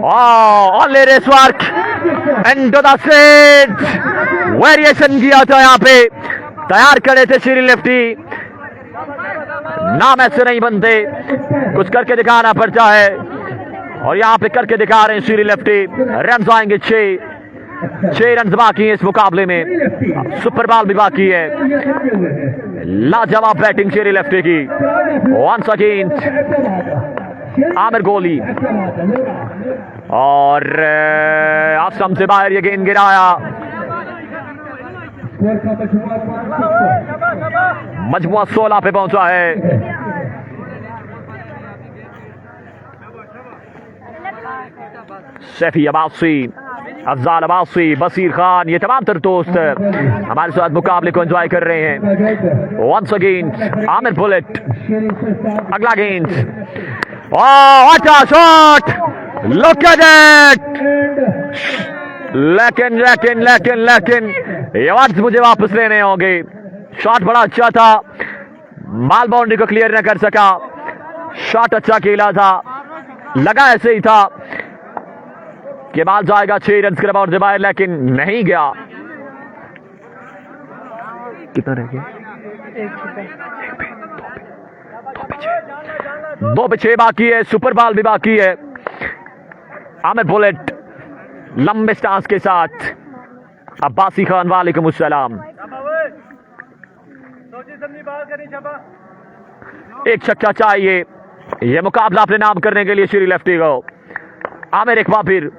only race work and the set variation किया था। यहाँ पे तैयार करे थे श्री लेफ्टी। नाम ऐसे नहीं बनते, कुछ करके दिखाना पड़ता है और यहाँ पे करके दिखा रहे हैं श्री लेफ्टी। रन आएंगे 6 रन बाकी है इस मुकाबले में। सुपर बॉल भी बाकी है। लाजवाब बैटिंग श्री लेफ्टी की। वंस अगेन आमिर गोली और आसम से बाहर ये गेंद गिराया। मजमुआ 16 पे पहुंचा है। सैफी अब्बासी, अफजाल अब्बासी, बसीर खान, ये तमाम तर दोस्त हमारे साथ मुकाबले को एंजॉय कर रहे हैं। वंस अगेन आमिर बुलेट अगला गेंद। What a shot, look at it. लेकिन ये वर्ड्स मुझे वापस लेने होंगे। शॉट बड़ा अच्छा था, बॉल बाउंड्री को क्लियर न कर सका। शॉट अच्छा खेला था, लगा ऐसे ही था कि बॉल जाएगा 6 रन के बाद बाहर, लेकिन नहीं गया। कितना रह गया? 2 पे 6 बाकी है। सुपर बॉल भी बाकी है। आमिर बुलेट लंबे स्टांस के साथ। अब्बासी खान वालेकुम अस्सलाम। एक छक्का चाहिए यह मुकाबला अपने नाम करने के लिए श्री लेफ्टी को। आमिर एक बार फिर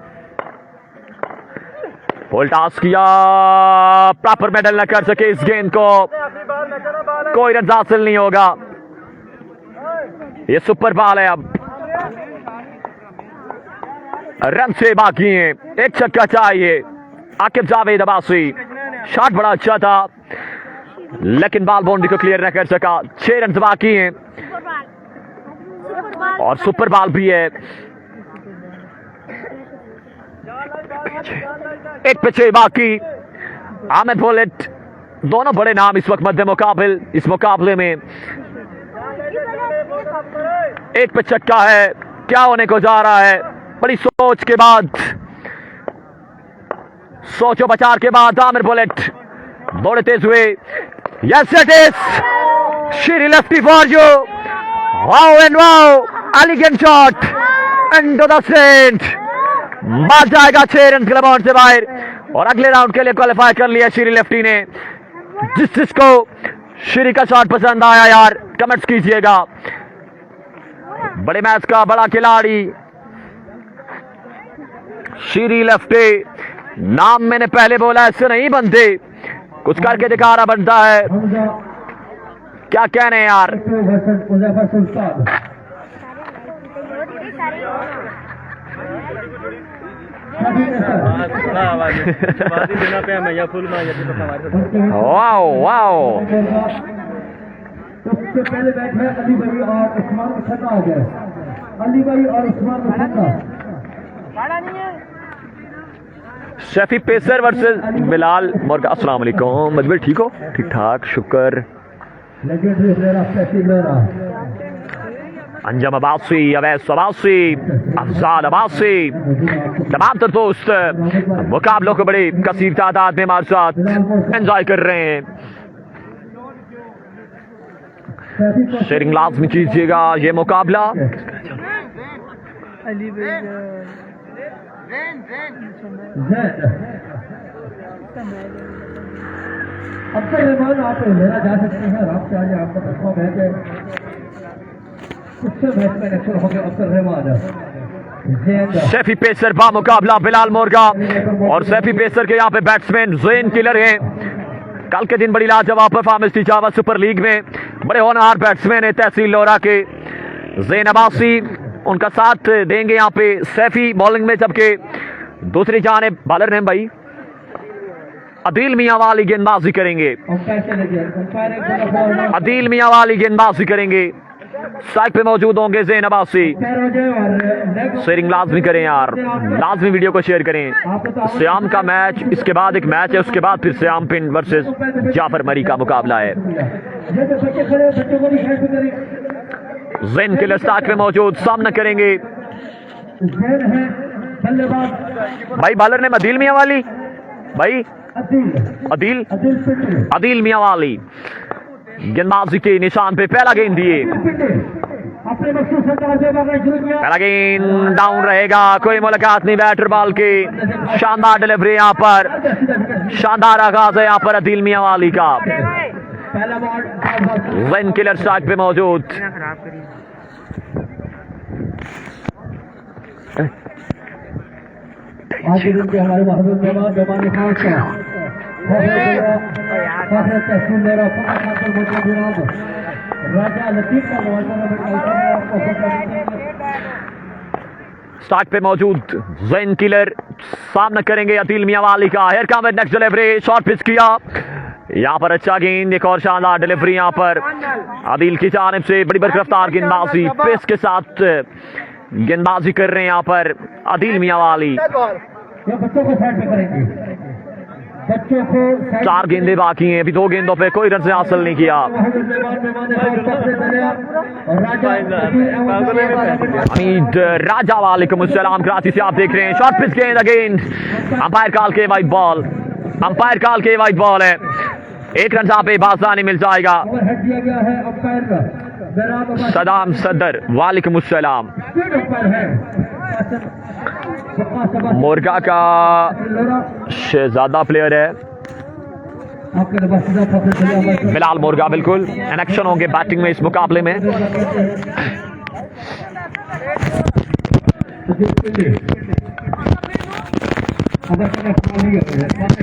फुल टॉस किया, प्रॉपर मेडल न कर सके इस गेंद को, कोई रन हासिल नहीं होगा। ये सुपर बॉल है। अब रन से बाकी हैं, एक छक्का चाहिए। आकिब जावेद अब्बासी, शॉट बड़ा अच्छा था, लेकिन बॉल बाउंड्री को क्लियर न कर सका। 6 रन बाकी हैं और सुपर बॉल भी है। 1 पे 6 बाकी। आमिर बुलेट दोनों बड़े नाम इस वक्त मध्य इस मुकाबले में। 1 पे छक्का है। क्या होने को जा रहा है? बड़ी सोच के बाद, सोचो बचार के बाद आमिर बुलेट दौड़े तेज हुए। Yes it is Shri lefty for you. Wow and wow, elegant shot into the stand. बात जाएगा 6 रन क्लब आउट से बाहर और अगले राउंड के लिए क्वालिफाई कर लिया श्री लेफ्टी ने। जिसको श्री का शॉट पसंद आया यार, कमेंट्स कीजिएगा। बड़े मैच का बड़ा खिलाड़ी श्री लेफ्टी। नाम मैंने पहले बोला, ऐसे नहीं बनते, कुछ करके दिखा रहा बनता है। क्या कहने यार। वाओ वाओ, सबसे पहले बैट है अली भाई और उस्मान को छक्का आ गया। अली भाई और उस्मान को छक्का। शेफी पेसर वर्सेस बिलाल मोर्गा। अस्सलाम वालेकुम मजबूर, ठीक हो? ठीक ठाक, शुक्र। अंजम अब्बासी, अवैस अब्बासी, अफजाल अब्बासी, तमाम तर दोस्त मुकाबलों को बड़ी कसीर तादाद में हमारे साथ एंजॉय कर रहे हैं। शेयरिंग लाजमी कीजिएगा ये मुकाबला। अब्दुल रहमान आप लेना जा सकते हैं। आप चाहिए आपका तस्मा मैच है, उससे मैच में एक्शन हो गया अब्दुल रहमान। सैफी पेसर बा मुकाबला बिलाल मोर्गा और सैफी पेसर के यहाँ पे बैट्समैन ज़ैन किलर हैं। कल के दिन बड़ी लाजवाब परफॉर्मेंस थी जावा सुपर लीग में। बड़े होनहार बैट्समैन है तहसील लोरा के ज़ैन अब्बासी, उनका साथ देंगे यहाँ पे सैफी बॉलिंग में। जबकि दूसरी जानिब बॉलर ने भाई अदील मियां वाली गेंदबाजी करेंगे। अदील मियां वाली गेंदबाजी करेंगे। साइड पे मौजूद होंगे ज़ैन अब्बासी। शेयरिंग लाजमी करें यार, लाजमी वीडियो को शेयर करें। श्याम का मैच, इसके बाद एक मैच है, उसके बाद फिर श्याम पिंड वर्सेस जाफर मरी का मुकाबला है। ज़ैन किलर स्टार्ट में मौजूद, सामना करेंगे भाई बॉलर ने अदील मियां वाली, भाई अदील मियां वाली गेंदबाजी के निशान पे पहला गेंद दिए। पहला गेंद डाउन रहेगा, कोई मुलाकात नहीं बैटर बॉल की। शानदार डिलीवरी यहाँ पर, शानदार आगाज है यहाँ पर अदील मियां वाली का। ज़ैन किलर स्ट्राइक पे मौजूद। आज के दिन के हमारे महबूब मेहमान बेमानी खान का राजा लतीफ का स्टार्ट पे मौजूद ज़ैन किलर सामना करेंगे अदील मियां वाली का। Here come next delivery, short pitch किया यहाँ पर, अच्छा गेंद, एक और शानदार डिलीवरी यहाँ पर अदील की जानिब से। बड़ी बरकरफ्तार गेंदबाजी, पेस के साथ गेंदबाजी कर रहे हैं यहाँ पर अदील मियां वाली। बच्चों को साइड पे करेंगे, बच्चों को 4 गेंदे बाकी हैं, अभी 2 गेंदों पे कोई रन हासिल नहीं किया। हमीद राजा वालेकुम अस्सलाम, कराची से आप देख रहे हैं। शॉर्ट पिच गेंद अगेन, अंपायर कॉल के वाइड बॉल, अंपायर कॉल के वाइड बॉल है। 1 रन यहाँ पे बासानी मिल जाएगा। सदाम सदर वालेकुम अस्सलाम। मोर्गा का शहजादा प्लेयर है बिलाल मोर्गा, बिल्कुल इन एक्शन होंगे बैटिंग में इस मुकाबले में।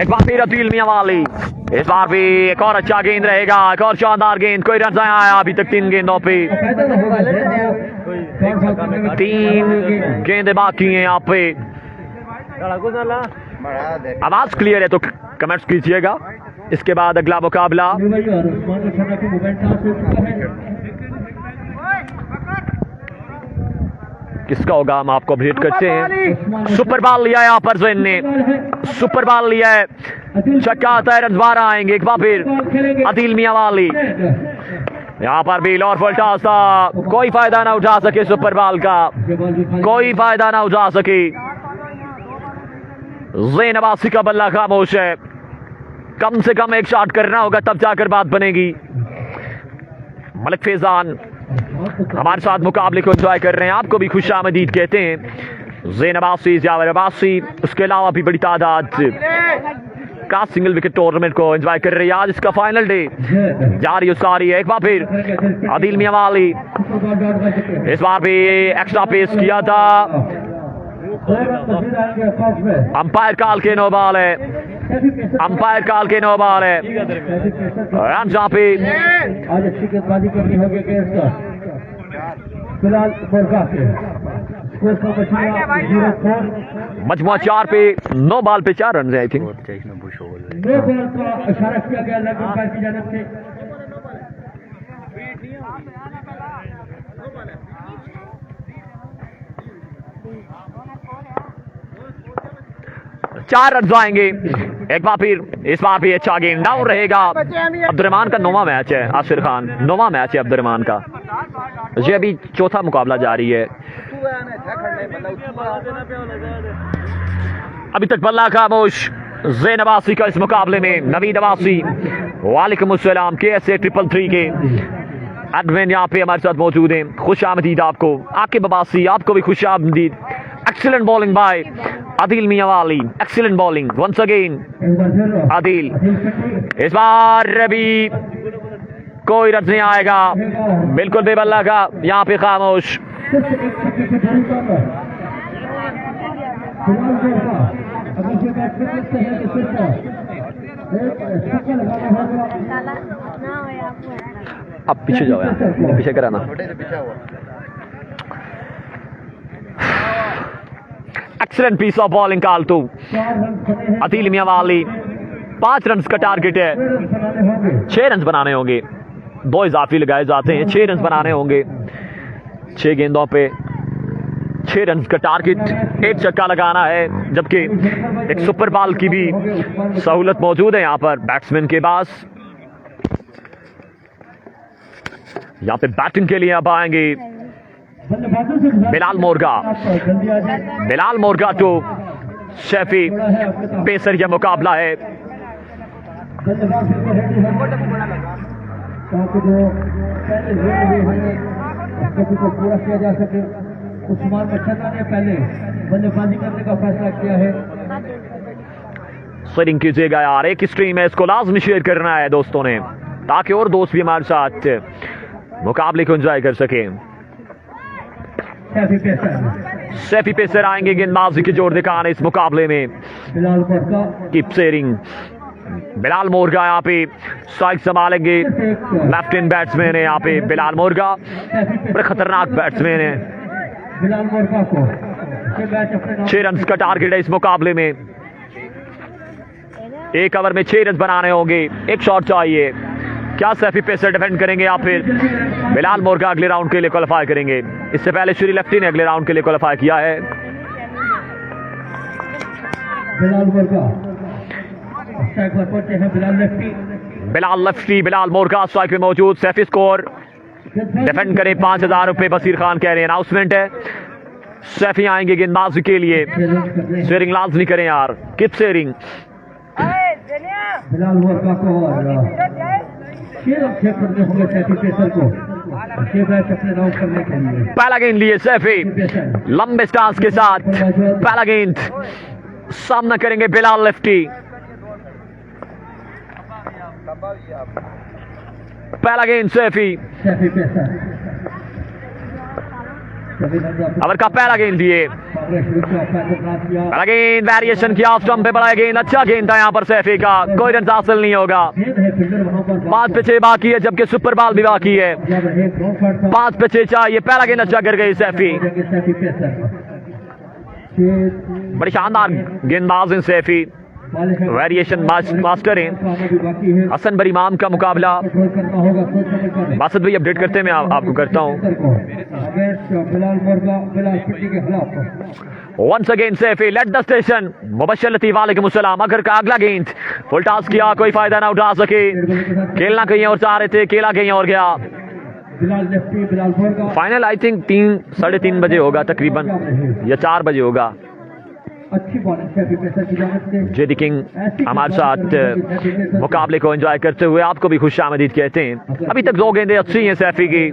एक बार फिर अदील मियां वाली, इस बार भी एक और अच्छा गेंद रहेगा, एक और शानदार गेंद। कोई रन आया अभी तक 3 गेंदों पे, 3 गेंदे बाकी हैं यहाँ पे। आवाज क्लियर है तो कमेंट्स कीजिएगा। इसके बाद अगला मुकाबला भाई और उस्मान शर्मा की मूवमेंट टॉस हो चुका है। किसका होगा हम आपको अपडेट करते हैं। सुपर बॉल लिया है यहाँ पर जैन ने, सुपर बॉल लिया है, छक्का आता है, रन 12 आएंगे। एक बार फिर आदिल मियां वाली, यहाँ पर भी लॉर फुल टॉस था, कोई फायदा ना उठा सके सुपर बॉल का, कोई फायदा ना उठा सके। जैन अब्बासी का बल्ला खामोश है, कम से कम एक शॉट करना होगा तब जाकर बात बनेगी। मलिक फैजान हमारे साथ मुकाबले को एंजॉय कर रहे हैं, आपको भी खुशामदीद कहते हैं। ज़ैन अब्बासी, जावेद अब्बासी, उसके अलावा भी बड़ी तादाद का सिंगल विकेट टूर्नामेंट को एंजॉय कर रही है। आज इसका फाइनल डे जारी उसारी है। एक बार फिर आदिल मियां वाली, इस बार भी एक्स्ट्रा पेस किया था, अंपायर काल के नो बॉल है, अंपायर काल के नो बॉल है। रन जहाँ पे आज अच्छी गेंदबाजी करनी होगी केस का। फिलहाल मुर्गा के स्कोर का बचना 0-4। मजमुआ 4 पे 9 बॉल पे 4 रन है। आई थिंक 9 बॉल का इशारा किया गया लेग अंपायर की जानिब से। 4 रन आएंगे। एक बार फिर इस बार भी अच्छा गेंद डाउन रहेगा। अब्दुर्रहमान का 9वां मैच है, आसिर खान 9वां मैच है अब्दुर्रहमान का। ये अभी चौथा मुकाबला जारी है। अभी तक बल्ला खामोश ज़ैन अब्बासी का इस मुकाबले में। नवीद अब्बासी, वालेकुम अस्सलाम, KSA 333 के एडमिन यहाँ पे हमारे साथ मौजूद हैं। खुश आमदीद आपको। आकिब अब्बासी, आपको भी खुश आमदीद। एक्सीलेंट बॉलिंग बाय आदिल मियां वाली, excellent bowling once again Adil. इस बार भी कोई रन नहीं आएगा, बिल्कुल बेबल्ला का यहाँ पे खामोश। अब पीछे जाओ यार, पीछे कराना। एक्सीलेंट पीस ऑफ बॉलिंग कालतू आदिल मियां वाली। 5 रन का टारगेट है, 6 रन बनाने होंगे, 2 इजाफी लगाए जाते हैं, 6 रन बनाने होंगे। 6 गेंदों पे 6 रन का टारगेट, 1 छक्का लगाना है, जबकि एक सुपर बॉल की भी सहूलत मौजूद है यहाँ पर बैट्समैन के पास। यहाँ पे बैटिंग के लिए अब आएंगे बिलाल मोरगा। बिलाल मोरगा तो शैफी पेसर यह मुकाबला है। पूरा किया जा सके, उस्मान मच्छरना ने पहले बल्लेबाजी करने का फैसला किया है। शेयरिंग कीजिएगा यार, एक स्ट्रीम है, इसको लाजमी शेयर करना है दोस्तों ने, ताकि और दोस्त भी हमारे साथ मुकाबले को एंजॉय कर सके। सैफी पेसर आएंगे गेंदबाजी की जोर दिखाने इस मुकाबले में। Keep sharing. बिलाल मोरगा यहाँ पे स्ट्राइक संभालेंगे। लेफ्ट हैंड बैट्समैन है यहाँ पे बिलाल मोरगा, बड़े खतरनाक बैट्समैन है। 6 रन का टारगेट है इस मुकाबले में। 1 ओवर में 6 रन बनाने होंगे, 1 शॉट चाहिए। क्या सैफी पेसर डिफेंड करेंगे या फिर बिलाल मोरगा अगले राउंड के लिए क्वालिफाई करेंगे? इससे पहले श्री लेफ्टी ने अगले राउंड के लिए क्वालिफाई किया है। बिलाल मोरगा स्ट्राइक में मौजूद। सैफी स्कोर डिफेंड करें 5000 रुपए बसीर खान कह रहे हैं, अनाउंसमेंट है। सैफी आएंगे गेंदबाजी के लिए, शेयरिंग लाजमी करें यार, कीप शेयरिंग। बिलाल मोरगा को होंगे सैफी पेसर को अपने राउंड करने के लिए। पहला गेंद लिए सैफी लंबे स्टांस के साथ। पहला गेंद सामना करेंगे बिलाल लेफ्टी। पहला गेंद सैफी ओवर का पहला गेंद दिए। पहला गेंद वेरिएशन किया ऑफ स्टंप पे, बड़ा गेंद, अच्छा गेंद था यहाँ पर सैफी का, कोई रन हासिल नहीं होगा। 5 पे 6 बाकी है, जबकि सुपर बॉल भी बाकी है। 5 पे 6 चाहिए। पहला गेंद अच्छा कर गई सैफी, बड़ी शानदार गेंदबाज है सैफी। वेरिएशन मास्टर हैं हसन बर इमाम का मुकाबला। बासत भाई अपडेट करते हैं, मैं आपको करता हूँ। Once again Saifi led the station. Mubashshir Latif वालेकुम अस्सलाम। अगर का अगला गेंद फुल टॉस किया, कोई फायदा ना उठा सके, खेलना कहीं और चाह रहे थे, खेला कहीं और गया। फाइनल आई थिंक 3 साढ़े 3 बजे होगा तकरीबन, या 4 बजे होगा। जेडी किंग हमारे साथ मुकाबले को एंजॉय करते हुए आपको भी खुश आमदीद कहते हैं। अभी तक 2 गेंदें अच्छी हैं सैफी की।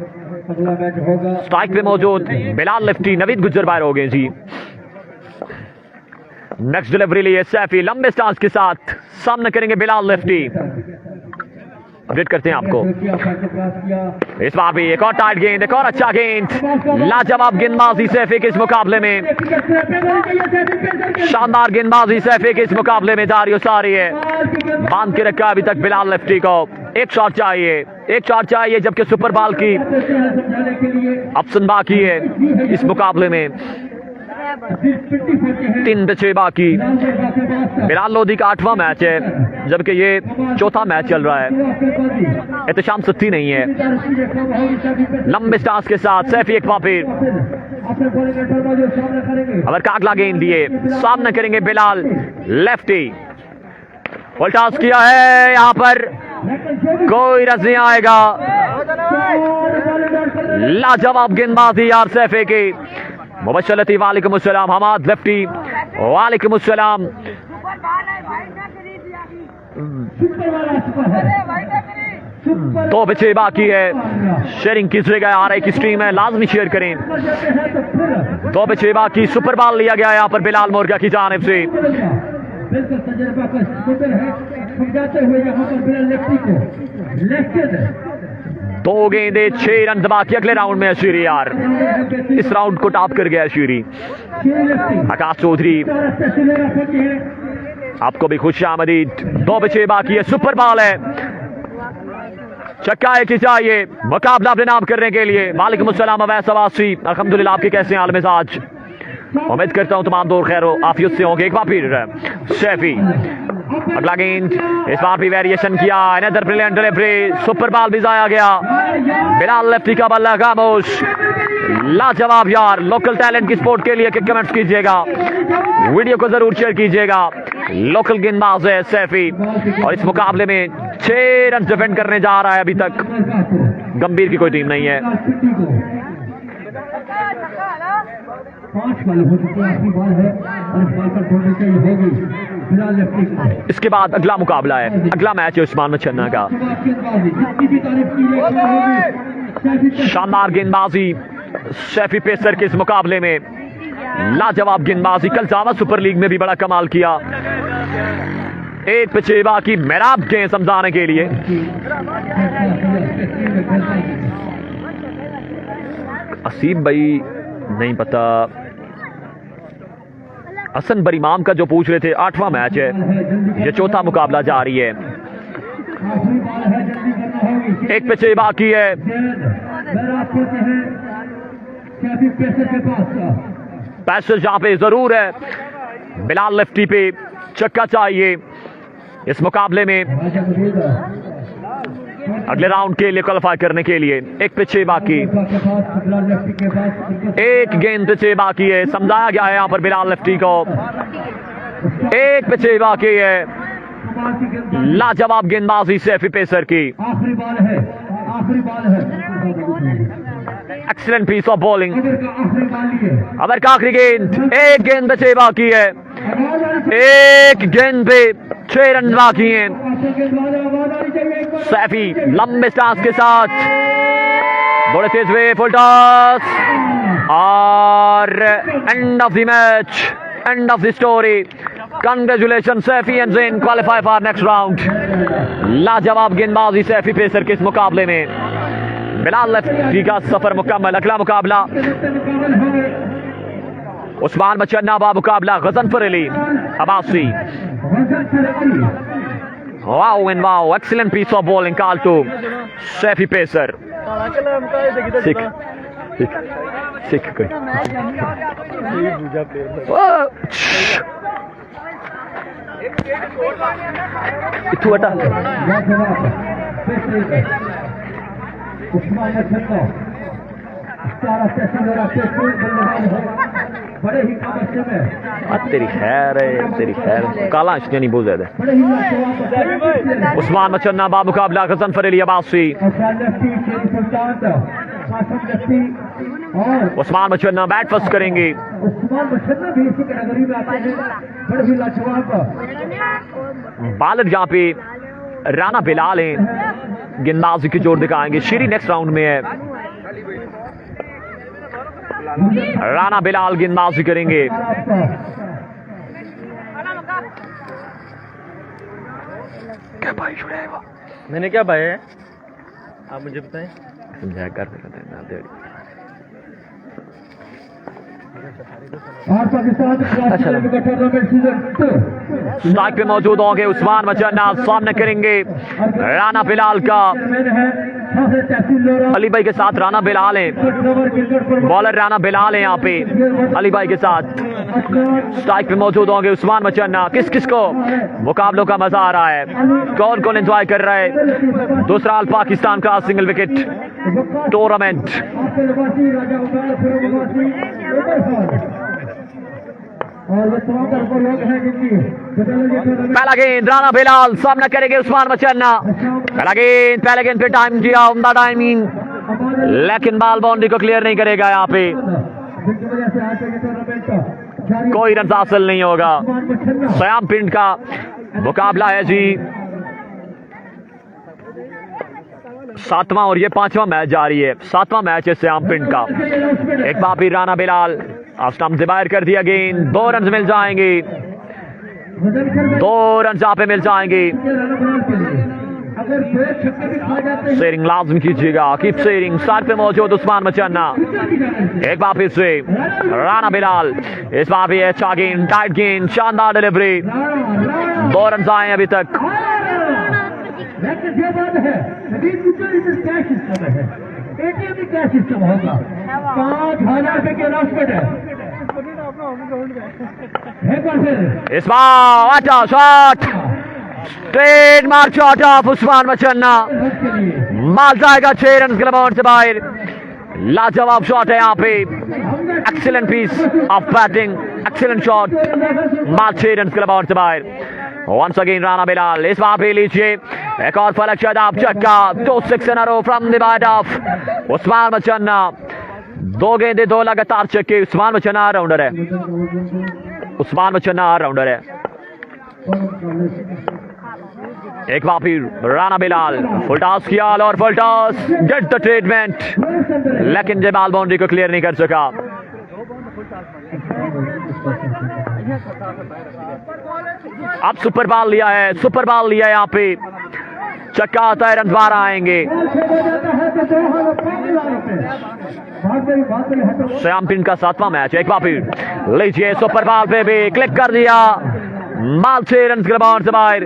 स्ट्राइक पे मौजूद बिलाल लेफ्टी, नवीद गुज्जर बाहर हो गए जी। नेक्स्ट डिलीवरी लिए सैफी लंबे स्टांस के साथ सामने करेंगे बिलाल लेफ्टी। अपडेट करते हैं आपको। इस बार भी एक और टाइट गेंद, एक और अच्छा गेंद, लाजवाब गेंदबाजी सैफी के इस मुकाबले में, शानदार गेंदबाजी सैफी के इस मुकाबले में जारी सारी है। बांध के रखा अभी तक बिलाल लेफ्टी को। एक शॉट चाहिए, जबकि सुपर बॉल की ऑप्शन बाकी है इस मुकाबले में। 3 बचे बाकी। बिलाल लोधी का 8वां मैच है, जबकि ये 4था मैच चल रहा है। एहतशाम सत्ती नहीं है। लंबे स्टांस के साथ सैफी एक बार फिर अगर कागला गेंद दिए, सामने करेंगे बिलाल लेफ्टी। फुल टॉस किया है, यहाँ पर कोई रस नहीं आएगा। लाजवाब गेंदबाजी यार सैफी की। मुबश्शिर लतीफ वालेकुम अस्सलाम। हमाद लेफ्टी वालेकुम अस्सलाम। 2 बचे बाकी है। शेयरिंग किस जगह आ रही की स्ट्रीम है, लाजमी शेयर करें। 2 बचे बाकी। सुपर बॉल लिया गया यहाँ पर बिलाल मोरगा की जानिब से। 2 गेंदे 6 रन बाकी। अगले राउंड में अशीरी यार इस राउंड को टॉप कर गया अशीरी। आकाश चौधरी आपको भी खुश आमदीद। 2 बचे बाकी है। सुपर बॉल है, छक्का एक ही चाहिए मुकाबला अपने नाम करने के लिए। वालेकुम अस्सलाम अवैस अवासी। अल्हम्दुलिल्लाह, आपके कैसे हाल मिजाज? उम्मीद करता हूँ तमाम दौर खैर आफियत से होंगे। एक बार फिर सैफी अगला गेंद, इस बार भी वेरिएशन किया। Another brilliant delivery, super ball भी जाया गया। बिलाल लेफ्टी का बल्ला खामोश। लाजवाब यार। लोकल टैलेंट की स्पोर्ट के लिए कमेंट्स कीजिएगा, वीडियो को जरूर शेयर कीजिएगा। लोकल गेंदबाज है सैफी और इस मुकाबले में 6 रन डिफेंड करने जा रहा है। अभी तक गंभीर की कोई टीम नहीं है। 5 बॉल हो चुकी है, आखिरी बॉल है और इस बॉल पर छोड़ने के लिए होगी बिलाल लेफ्टी को। इसके बाद अगला मुकाबला है, अगला मैच है उस्मान मच्छन्ना का। शानदार गेंदबाजी सैफी पेसर के इस मुकाबले में। लाजवाब गेंदबाजी, कल जावा सुपर लीग में भी बड़ा कमाल किया। 1 बचे बाकी। मेराब गेंद समझाने के लिए असीम भाई नहीं पता, हसन बर इमाम का जो पूछ रहे थे। 8वां मैच है, ये 4था मुकाबला जारी है। 1 बचे बाकी है। पैसेज यहाँ पे जरूर है। बिलाल लेफ्टी पे छक्का चाहिए इस मुकाबले में अगले राउंड के लिए क्वालिफाई करने के लिए। 1 पिछे बाकी, 1 गेंद पिछे बाकी है। समझाया गया है यहाँ पर बिलाल लेफ्टी को। 1 पिछे बाकी है। लाजवाब गेंदबाजी सैफी पेसर की। आखिरी बॉल है, आखिरी बॉल है। Excellent piece of bowling. अबर का आखिरी गेंद, 1 गेंद बचे बाकी है। 1 गेंद पे 6 रन बाकी हैं। सैफी लंबे स्टांस के साथ बड़े तेज हुए, फुल टॉस और end of the match, end of the story. Congratulations Saifi and Zain qualify for next round. लाजवाब गेंदबाजी सैफी पेसर के इस मुकाबले में। बिलाल लेफ्टी का सफर मुकम्मल। अगला मुकाबला उस्मान मच्छन्ना बा मुकाबला Ghazanfar Ali Abbasi. Wow and wow, excellent piece of bowling call to Saifi pacer. सिख कोई इथू हटा बड़े ही कम अर्से में तेरी खैर है, तेरी खैर। काला इसने नहीं बहुत ज्यादा। बड़े ही लाजवाब उस्मान मचन्ना बामुकाबला गजनफर अली अब्बासी। और उस्मान मचन्ना बैट फर्स्ट करेंगे। उस्मान मछन्ना भी इसी कैटेगरी में आते हैं। बड़े ही लाजवाब बालर यहाँ पे राना बिलाल हैं, गेंदबाजी की जोर दिखाएंगे। श्री नेक्स्ट राउंड में है। राना बिलाल गेंदबाजी करेंगे। क्या भाई छुड़ाएगा? मैंने क्या पाया है आप मुझे बताएं। और पाकिस्तान टूर्नामेंट सीजन 2 स्ट्राइक पे मौजूद होंगे उस्मान मचन्ना, सामने करेंगे राना बिलाल का। अली भाई के साथ राना बिलाल हैं, बॉलर राना बिलाल हैं यहाँ पे अली भाई के साथ। स्ट्राइक पे मौजूद होंगे उस्मान मचन्ना। किस किस को मुकाबलों का मजा आ रहा है, कौन कौन एंजॉय कर रहा है दूसरा हाल पाकिस्तान का सिंगल विकेट टूर्नामेंट। पहला गेंद राना बिलाल, सामना करेंगे उस्मान मचन्ना। पहला गेंद पे टाइम दिया, उम्दा टाइमिंग, लेकिन बॉल बाउंड्री को क्लियर नहीं करेगा। यहाँ पे कोई रन हासिल नहीं होगा। श्याम पिंड का मुकाबला है जी, 7वां और ये 5वां मैच जारी है। 7वां मैच है श्याम पिंड का। एक बार फिर राना बिलाल स्टंप से बाहर कर दिया गेंद। 2 रन मिल जाएंगे, 2 रन जहाँ पे मिल जाएंगे। शेयरिंग लाजमी कीजिएगा, कीप शेयरिंग। स्टार्ट पे मौजूद उस्मान मचन्ना। एक बार फिर से राना बिलाल, इस बार भी अच्छा गेंद, टाइट गेंद, शानदार डिलीवरी। 2 रन आए अभी तक। क्या सिस्टम होगा? 5,000 रुपए के अनाउंसमेंट है। इस बार अच्छा shot, trademark shot of Usman Machanna. मार जाएगा 6 रन क्लब आउट से बाहर। लाजवाब शॉट है यहाँ पे, excellent piece of batting, excellent shot. मार 6 रन क्लब आउट से बाहर। वंस अगेन राना बिलाल, इस बार भी लीजिए एक और फलक शादाब चक्का। 2 6 in a row from the bat of Usman Machanna. 2 गेंदे 2 लगातार चक्के। उस्मान मचन्ना राउंडर है, उस्मान मचन्ना राउंडर है। एक बार फिर राना बिलाल, फुल टॉस किया और full toss, get the treatment, लेकिन ये बॉल बाउंड्री को क्लियर नहीं कर सका। अब सुपर बॉल लिया है, सुपर बॉल लिया है यहाँ पे। चक्का आता है, रन बाहर आएंगे। श्याम पिंड का 7वां मैच। एक बार फिर लीजिए सुपर बॉल पे भी क्लिक कर दिया। माल 6 रन के बाद से बाहर।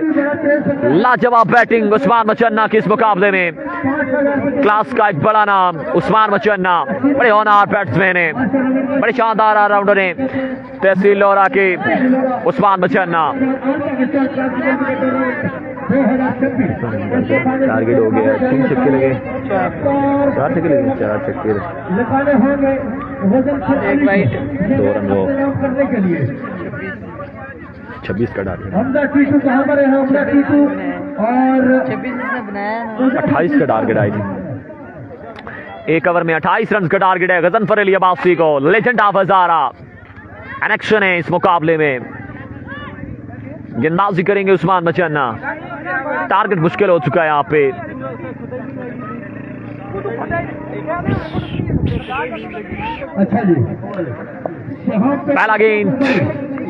लाजवाब बैटिंग उस्मान मचन्ना की इस मुकाबले में। क्लास का एक बड़ा नाम उस्मान मचन्ना, बड़े होनहार बैट्समैन है, बड़े शानदार ऑलराउंडर हैं तहसील लोरा के उस्मान मचन्ना। टारगेट हो गया, 3 छक्के लगे, 4 छक्के लगे, 4 छक्के, 2 रन वो 26 का टारगेट, 28 का टारगेट आई थी। 1 ओवर में 28 रन का टारगेट है गजनफर अली अब्बासी को। लेजेंड ऑफ हजारा कनेक्शन है इस मुकाबले में। गेंदबाजी करेंगे उस्मान मचन्ना। टारगेट मुश्किल हो चुका है यहाँ पे। अच्छा जी, पहला गेंद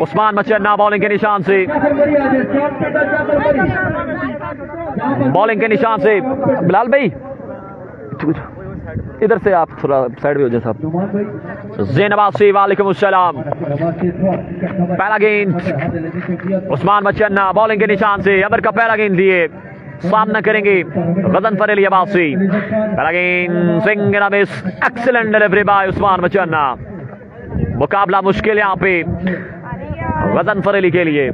उस्मान मचन्ना बॉलिंग के निशान से, बॉलिंग के निशान से। बिलाल भाई इधर से आप थोड़ा साइड में हो जाए साहब। ज़ैनबासी वालेकुम अस्सलाम। पहला गेंद उस्मान मचन्ना बॉलिंग के निशान से। अबर का पहला गेंद दिए, सामना करेंगे गजनफर अली अब्बासी। पहला गेंद swing and miss, excellent delivery by Usman Machanna. मुकाबला मुश्किल यहाँ पे गजनफर अली के लिए।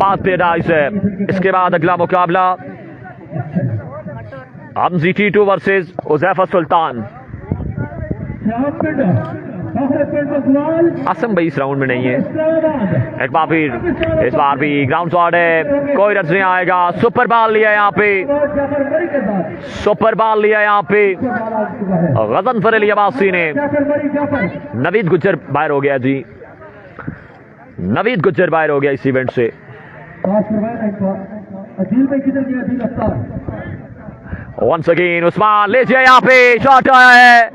पांच पेराइज है। इसके बाद अगला मुकाबला हमजी टीटू वर्सेस उज़ैफा सुल्तान। असम भाई इस राउंड में नहीं है। एक बार फिर इस बार भी ग्राउंड शॉट है, कोई रन नहीं आएगा। सुपर बॉल लिया यहाँ पे, सुपर बॉल लिया यहाँ पे गजनफर अली अब्बासी ने। नवीद गुज्जर बाहर हो गया जी, नवीद गुज्जर बाहर हो गया इस इवेंट से। वंस अगेन उस्मान ले जाए, यहाँ पे शॉट आया है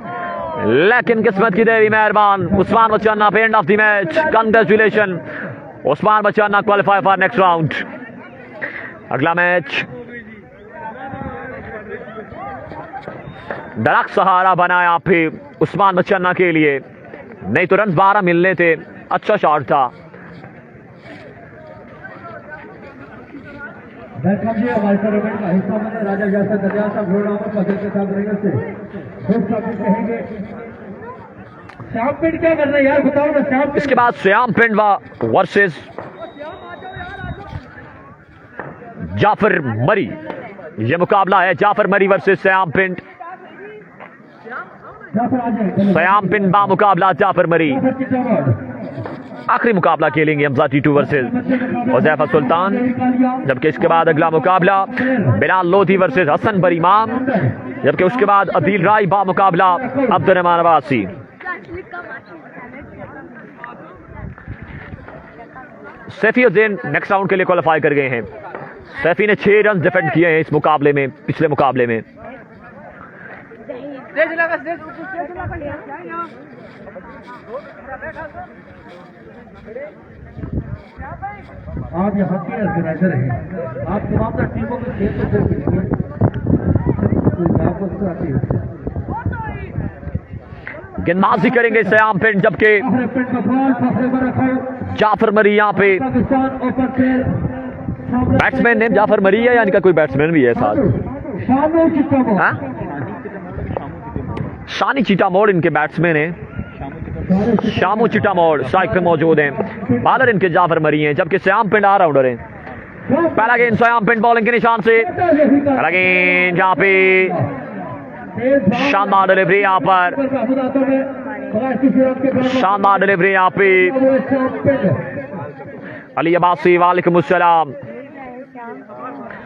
लेकिन किस्मत की देवी मेहरबान। उस्मान बचाना पे and of the match. Congratulation Usman बचाना क्वालिफाई फॉर नेक्स्ट राउंड। अगला मैच दरख्त सहारा बना यहाँ पे उस्मान बचाना के लिए, नहीं तो रन 12 मिलने थे। अच्छा शॉट था। हमारे टूर्नामेंट का हिस्सा बने राजा जैसा दरिया साहब के साथ रहेंगे से कहेंगे श्याम पिंड क्या कर रहे हैं यार, बताओ ना श्याम। इसके बाद श्याम पिंडवा वर्सेस जाफर मरी। यह मुकाबला है जाफर मरी वर्सेस श्याम पिंड। श्याम पिंड बा मुकाबला जाफर मरी। आखिरी मुकाबला खेलेंगे हमजा टीटू वर्सेस उज़ैफा सुल्तान। जबकि इसके बाद अगला मुकाबला बिलाल लोधी वर्सेस हसन बरी इमाम। जबकि उसके बाद अदील राय बा मुकाबला अब्दुर्रहमान अब्बासी। सैफीउद्दीन नेक्स्ट राउंड के लिए क्वालिफाई कर गए हैं। सैफी ने 6 रन डिफेंड किए हैं इस मुकाबले में, पिछले मुकाबले में। आप यहाँ के ऑर्गेनाइजर हैं, आप तमाम टीमों को खेल गेंदबाजी करेंगे श्याम पिंड। जबकि जाफर मरी यहाँ पे बैट्समैन नेम जाफर मरी है, यानी का कोई बैट्समैन भी है साथ। शानी चीटा मोड़ इनके बैट्समैन है। शामू चिटा मोड़ स्ट्राइक पे मौजूद हैं। बॉलर इनके जाफर मरी हैं, जबकि श्याम पिंड ऑलराउंडर हैं। पहला गेंद श्याम पिंड बॉलिंग के निशान से। पहला गेंद यहाँ पे शानदार डिलीवरी यहाँ पर, शानदार डिलीवरी यहाँ पे अली अब्बासी। वालेकुम अस्सलाम।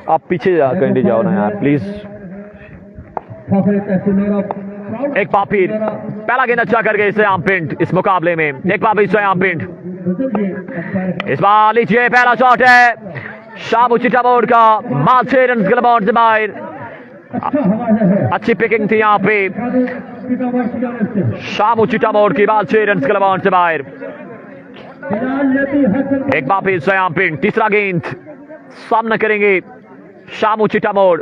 आप पीछे कहीं जाओ ना यार प्लीज। एक बार फिर पहला गेंद अच्छा कर गए श्याम पिंड इस मुकाबले में। एक बार फिर श्याम पिंड इस बार लीजिए, पहला शॉट है शामू चिटा बोर्ड का। माल 6 रन गलबाउंड से बाहर। अच्छी पिकिंग थी यहाँ पे शामू चिटा बोर्ड की। बाल 6 रन गलबाउंड से बाहर। एक बार फिर श्याम पिंड तीसरा गेंद सामना करेंगे शामू चिटा मोड़।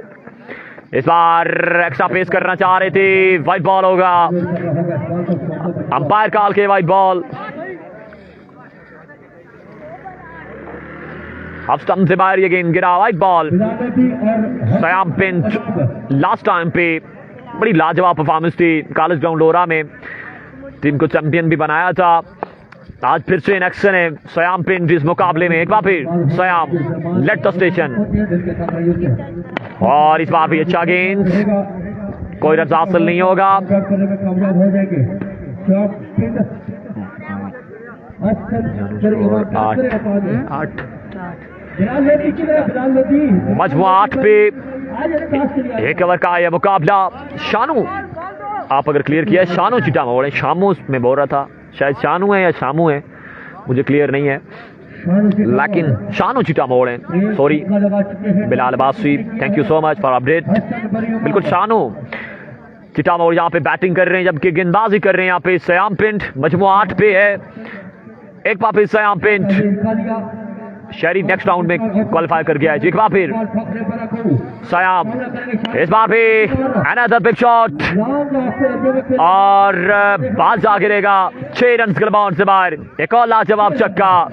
इस बार एक्स्ट्रा पेस करना चाह रहे थे, वाइट बॉल होगा। अंपायर कॉल के वाइट बॉल। अब स्टंप से बाहर ये गेंद गिरा, वाइट बॉल। श्याम पिंड लास्ट टाइम पे बड़ी लाजवाब परफॉर्मेंस थी कॉलेज ग्राउंड लोरा में, टीम को चैंपियन भी बनाया था। आज फिर से इन एक्शन है श्याम पिंड इस मुकाबले में। एक बार फिर श्याम लेट द स्टेशन, और इस बार भी अच्छा गेंद, कोई रन हासिल नहीं होगा। आठ मजमुआ 8 पे एक ओवर का यह मुकाबला। शानू, आप अगर क्लियर किया है शानू चिटा मोड़ है, शामू में बोल रहा था, शायद शानू है या शामू है, मुझे क्लियर नहीं है, लेकिन शानू चिटा मोड़ है। Sorry Bilal Abbasi, thank you so much for update. बिल्कुल शानू चिटा मोड़ यहाँ पे बैटिंग कर रहे हैं, जबकि गेंदबाजी कर रहे हैं यहाँ पे श्याम पिंड। मजमुआ 8 पे है। एक बार फिर श्याम पिंड, शहरी नेक्स्ट राउंड में क्वालिफाई कर गया है। एक बार फिर श्याम, इस बार भी अनदर बिग शॉट, और बाल जा गिरेगा 6 रन बाउंड से बाहर। एक और लाजवाब छक्का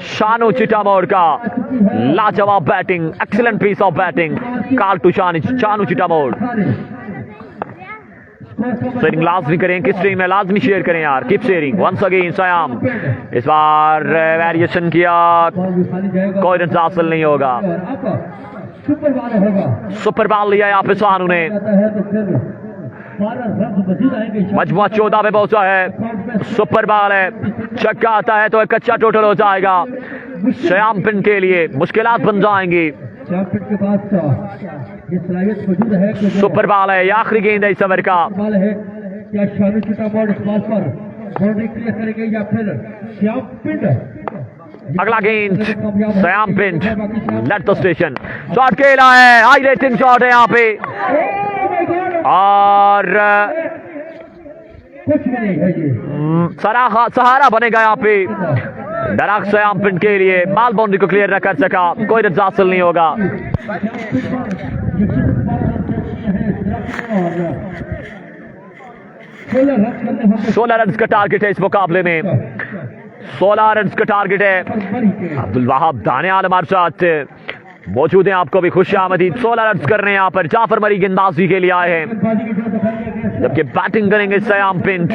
शानू चिटा मोड़ का, लाजवाब batting, excellent piece of batting, call to Shanu चिटा मोड़। शेयरिंग लाजमी करें, किस टीम में लाजमी शेयर करें यार, keep sharing. Once again Sayam, इस बार वेरिएशन किया, कोई रन हासिल नहीं होगा। सुपर बॉल लिया यहाँ पे सानू ने, मजमुआ 14 पे पहुंचा है, सुपर बॉल है, छक्का आता है तो एक अच्छा टोटल हो जाएगा। श्याम पिंड के लिए मुश्किलात बन जाएंगी। सुपर बॉल है, ये आखिरी गेंद है इस ओवर का। अगला गेंद श्याम पिंड, लेट द स्टेशन, शॉट खेला है, हाई रेटिंग शॉट है यहाँ पे, और सहारा बनेगा यहाँ पे डराक श्याम पिंड के लिए। बाल बाउंड्री को क्लियर न कर सका, कोई रन हासिल नहीं होगा। 16 रन का टारगेट है इस मुकाबले में, 16 रन का टारगेट है। अब्दुल वहाब दानियाल हमारे साथ मौजूद हैं, आपको भी खुश आमदीद। 16 रन कर रहे हैं यहाँ पर, जाफर मरी गेंदबाजी के लिए आए हैं, जबकि बैटिंग करेंगे श्याम पिंड।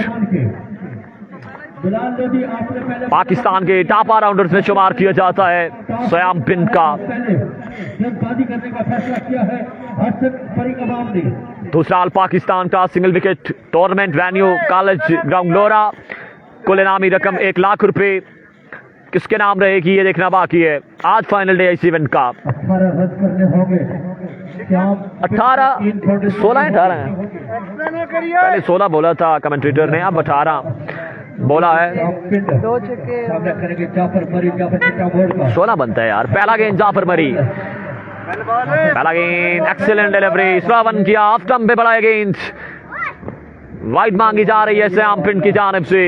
पाकिस्तान के टॉप ऑलराउंडर्स में शुमार किया जाता है श्याम पिंड का। दूसरा ऑल पाकिस्तान का single wicket tournament venue college ground Lora, कुल इनामी रकम 1 लाख रुपए। किसके नाम रहेगी ये देखना बाकी है। आज फाइनल डे इस इवेंट का। 18 16 18 है, पहले 16 बोला था कमेंटेटर ने, अब 18 बोला है। 16 बनता है यार। पहला गेंद जाफर मरी, पहला गेंद एक्सीलेंट डिलीवरी, श्रावण किया, ऑफ स्टंप पे बड़ा गेंद, वाइड मांगी जा रही है श्याम पिंड की जानिब से।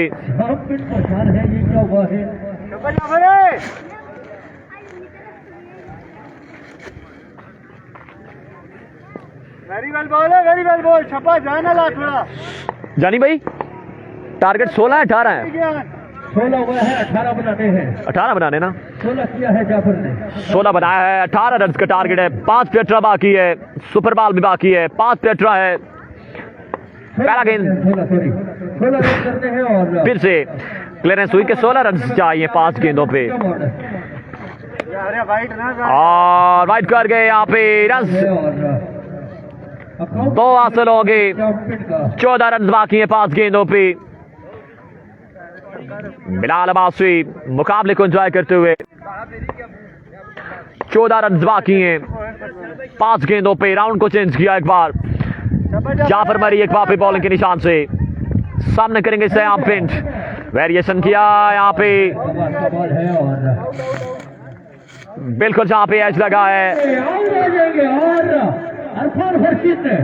वेरी वेल बॉल छपा जाना ला थोड़ा। जानी भाई टारगेट 16 है 18 है? 16 हुआ है, 18 बनाने हैं। 18 बनाने ना, 16 किया है जाफर ने, 16 बनाया है। 18 रन का टारगेट है, 5 पे एक्स्ट्रा बाकी है, सुपर बॉल भी बाकी है, 5 पे एक्स्ट्रा है। पहला गेंद 16 रन करने हैं और फिर से क्लियरेंस हुई कि 16 रन चाहिए 5 गेंदों पे, और वाइड कर गए यहाँ पे रन 2 हासिल हो गए। 14 रन बाकी है 5 गेंदों पे। बिलाल अब्बासी मुकाबले को एंजॉय करते हुए, 14 रन बाकी हैं 5 गेंदों पे। राउंड को चेंज किया एक बार, जाफर मरी एक बार पे बॉलिंग के निशान से सामने करेंगे श्याम पिंड। वेरिएशन किया यहाँ पे, बिल्कुल जहाँ पे एज लगा है। अरफान खुर्शीद ने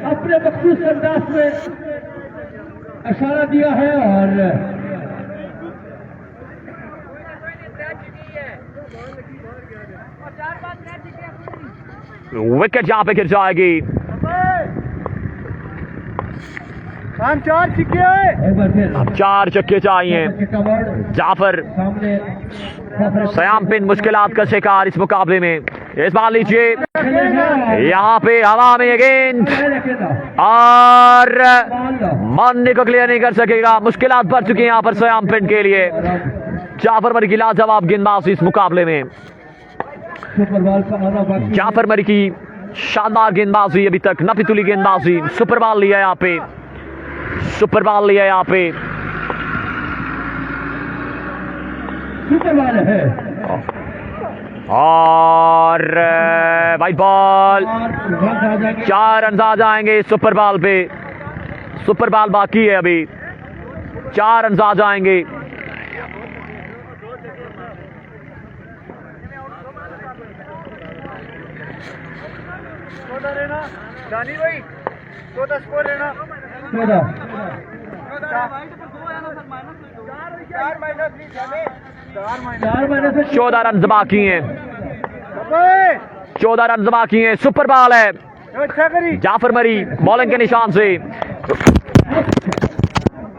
अपने मखसूस अंदाज में इशारा दिया है और विकेट जहाँ पे गिर जाएगी। हम 4 छक्के हैं, अब 4 छक्के चाहिए। जाफर श्याम पिंड मुश्किलात का शिकार इस मुकाबले में। इस बार लीजिए यहाँ पे हवा में गेंद, और मानने को क्लियर नहीं कर सकेगा। मुश्किलात बढ़ चुकी हैं यहाँ पर श्याम पिंड के लिए। जाफर मरी की लाजवाब गेंदबाजी इस मुकाबले में। जाफर मरी की शानदार गेंदबाजी, अभी तक नपीतुली गेंदबाजी। सुपर बॉल लिया यहाँ पे, सुपर बॉल लिया यहाँ पे, और वाइड बॉल। 4 रन आ जाएंगे सुपर बॉल पे। सुपर बॉल बाकी है अभी, 4 रन आ जाएंगे। जानी भाई 14 स्कोर रहना, 14 रन बाकी हैं, 14 रन बाकी हैं। सुपर बॉल है, जाफर मरी बॉलिंग के निशान से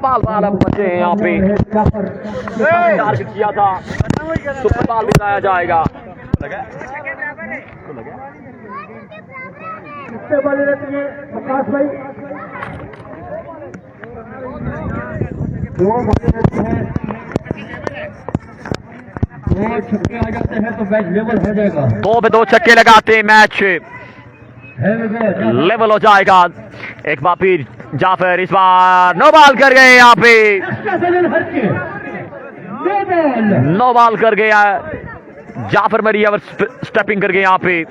बाल बचे हैं यहाँ पे। टारगेट किया था, सुपर बॉल भी बनाया जाएगा। कितने बॉल रहती है आकाश भाई? दो मारे जाते हैं, दो छक्के आ जाते हैं तो मैच लेवल हो जाएगा। 2 पे 2 छक्के लगाते हैं, मैच लेवल हो जाएगा। एक बार फिर जाफर इस बार नो बॉल कर गए यहाँ पे, नो बॉल कर गया जाफर मरी और स्टेपिंग कर गए यहाँ पे।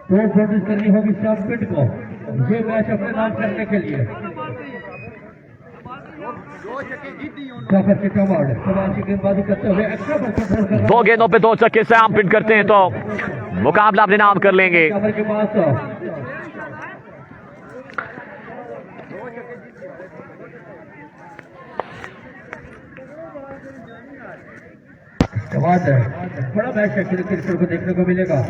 तो कोशिश करनी होगी सैमपिन को ये मैच अपने नाम करने के लिए। जाफर के कमाल की गेंदबाजी करते हुए एक्स्ट्रा पर कंट्रोल कर रहा है। 2 गेंदों पे 2 छक्के सैमपिन करते हैं तो मुकाबला अपने नाम कर लेंगे। जाफर के पास बड़ा मैच है क्रिकेट को देखने को मिलेगा।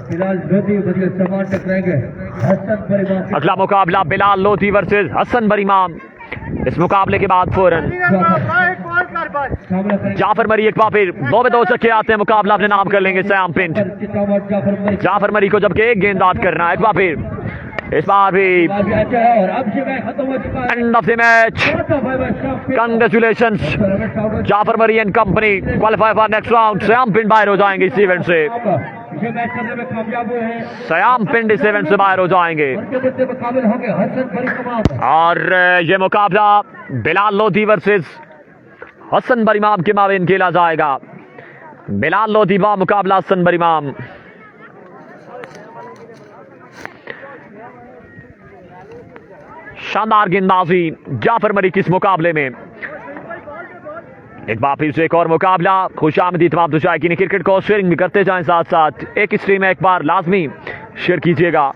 फिलहाल लोधी बढ़िया समान टकराएंगे हसन परिवार। अगला मुकाबला बिलाल लोधी वर्सेस हसन बरीमाम। इस मुकाबले के बाद फौरन जाफर मरी एक बार फिर 2 पे 2 छक्के आते हैं, मुकाबला अपने नाम कर लेंगे सैमपिन। जाफर मरी को जबकि एक गेंद करना है, एक बार फिर इस बार भी end of the match. Congratulations Jafar Mari and company qualify for next round. सयामपिंड बाहर हो जाएंगे इस इवेंट से, सयामपिंड इस इवेंट से बाहर हो जाएंगे। और ये मुकाबला बिलाल लोधी वर्सेस हसन बरीमाम के माबेन खेला जाएगा। बिलाल लोधी बा मुकाबला हसन बरीमाम। शानदार गेंदबाजी जाफर मरी की इस मुकाबले में। एक बार फिर से एक और मुकाबला। खुशामदी तमाम दुशायकीन क्रिकेट को शेयरिंग भी करते जाएं, साथ साथ एक स्ट्रीम में एक बार लाजमी शेयर कीजिएगा।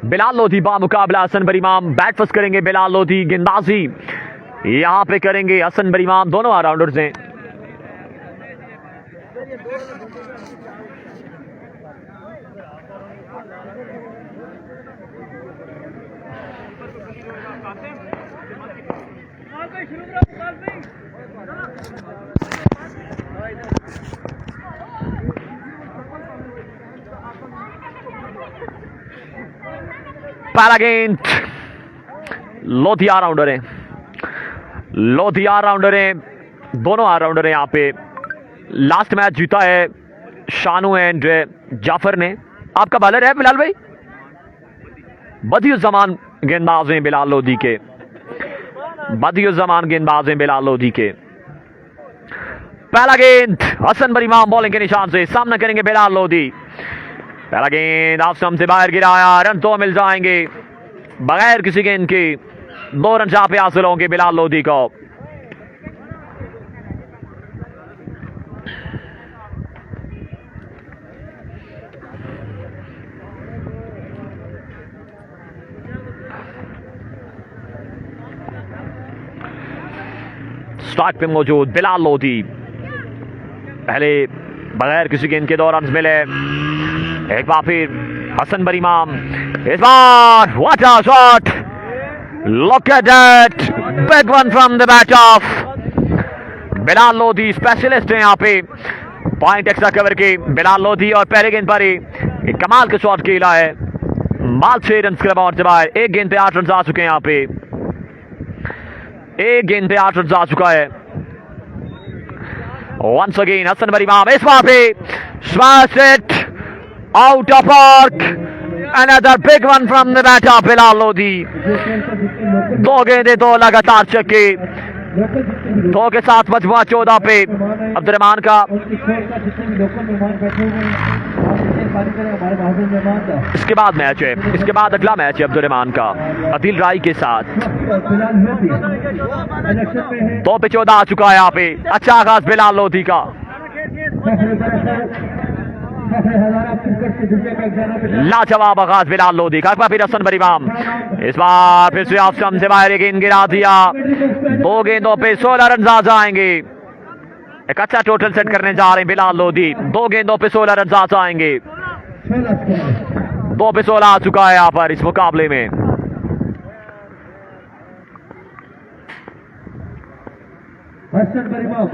बिलाल लोधी बा मुकाबला हसन बरीमाम। बैट फर्स्ट करेंगे बिलाल लोधी, गेंदबाजी यहां पे करेंगे हसन बरीमाम। दोनों ऑलराउंडर्स हैं। पहला गेंद लोधी ऑलराउंडर है, लोधी ऑलराउंडर है, दोनों ऑलराउंडर है यहाँ पे। लास्ट मैच जीता है शानू एंड जाफर ने। आपका बॉलर है बिलाल भाई? बदियुज़्ज़मान गेंदबाज हैं बिलाल लोधी के, बदियुज़्ज़मान गेंदबाज हैं बिलाल लोधी के। पहला गेंद हसन बरीमाम बॉलिंग के निशान से सामना करेंगे बिलाल लोधी। पहला गेंद ऑफ स्टंप से बाहर गिराया, रन तो मिल जाएंगे बगैर किसी गेंद के। 2 रन जहां पे हासिल होंगे बिलाल लोधी को। स्ट्राइक पे मौजूद बिलाल लोधी। पहले बगैर किसी गेंद के 2 रन मिले। एक बार फिर हसन बरीमाम, इस बार what a shot, look at that, big one from the bat of Bilal Lodhi. Specialist है यहाँ पे पॉइंट एक्स्ट्रा कवर के बिलाल लोधी। और पहले गेंद पर ही एक कमाल का शॉट खेला है, माल 6 रन के बाद से बाहर। एक गेंद पे 8 रन आ चुके हैं यहाँ पे, एक गेंद पे 8 रन आ चुका है। वंस अगेन हसन बरीमाम, इस बार पे smash it out of park. Another big one from the bat of Bilal Lodhi. 2 गेंदे 2 लगातार छक्के, 2 के साथ मजमुआ 14 पे अब्दुर्रहमान का। इसके बाद मैच है, इसके बाद अगला मैच है अब्दुर्रहमान का अदिल राय के साथ। 2 पे 14 आ चुका है यहाँ पे। अच्छा आगाज बिलाल लोधी का, लाजवाब आगाज बिलाल लोधी का। फिर हसन बरीमाम, इस बार फिर से ऑफ स्टंप से बाहर गेंद गिरा दिया। 2 गेंदों पे 16 रन आ जाएंगे। एक अच्छा टोटल सेट करने जा रहे हैं बिलाल लोधी। 2 गेंदों पे 16 रन आ जाएंगे। 2 पे 16 आ चुका है यहाँ पर इस मुकाबले में। हसन बरी इमाम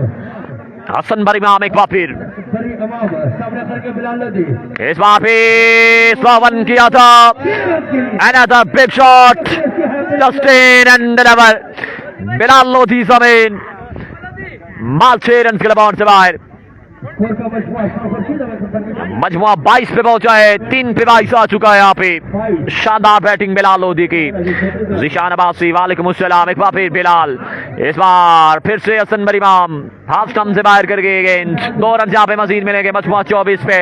हसन बरी इमाम एक बार फिर बरी इमाम सामने करके बिलाल लोधी इस बार फिर स्वावन किया था another big shot just in and double Bilal Lodhi जमीन माल 6 रन के लबाउंड से बाहर स्कोर का मजमुआ 22 पे पहुंचा है 3 पे 22 आ चुका है यहाँ पे शानदार बैटिंग बिलाल लोधी की जिशान अब्बासी वालेकुम अस्सलाम एक बार फिर बिलाल इस बार फिर से हसन बरी इमाम हाफ स्टंप से बाहर कर गए गेंद 2 रन जहाँ पे मजीद मिलेंगे मजमुआ 24 पे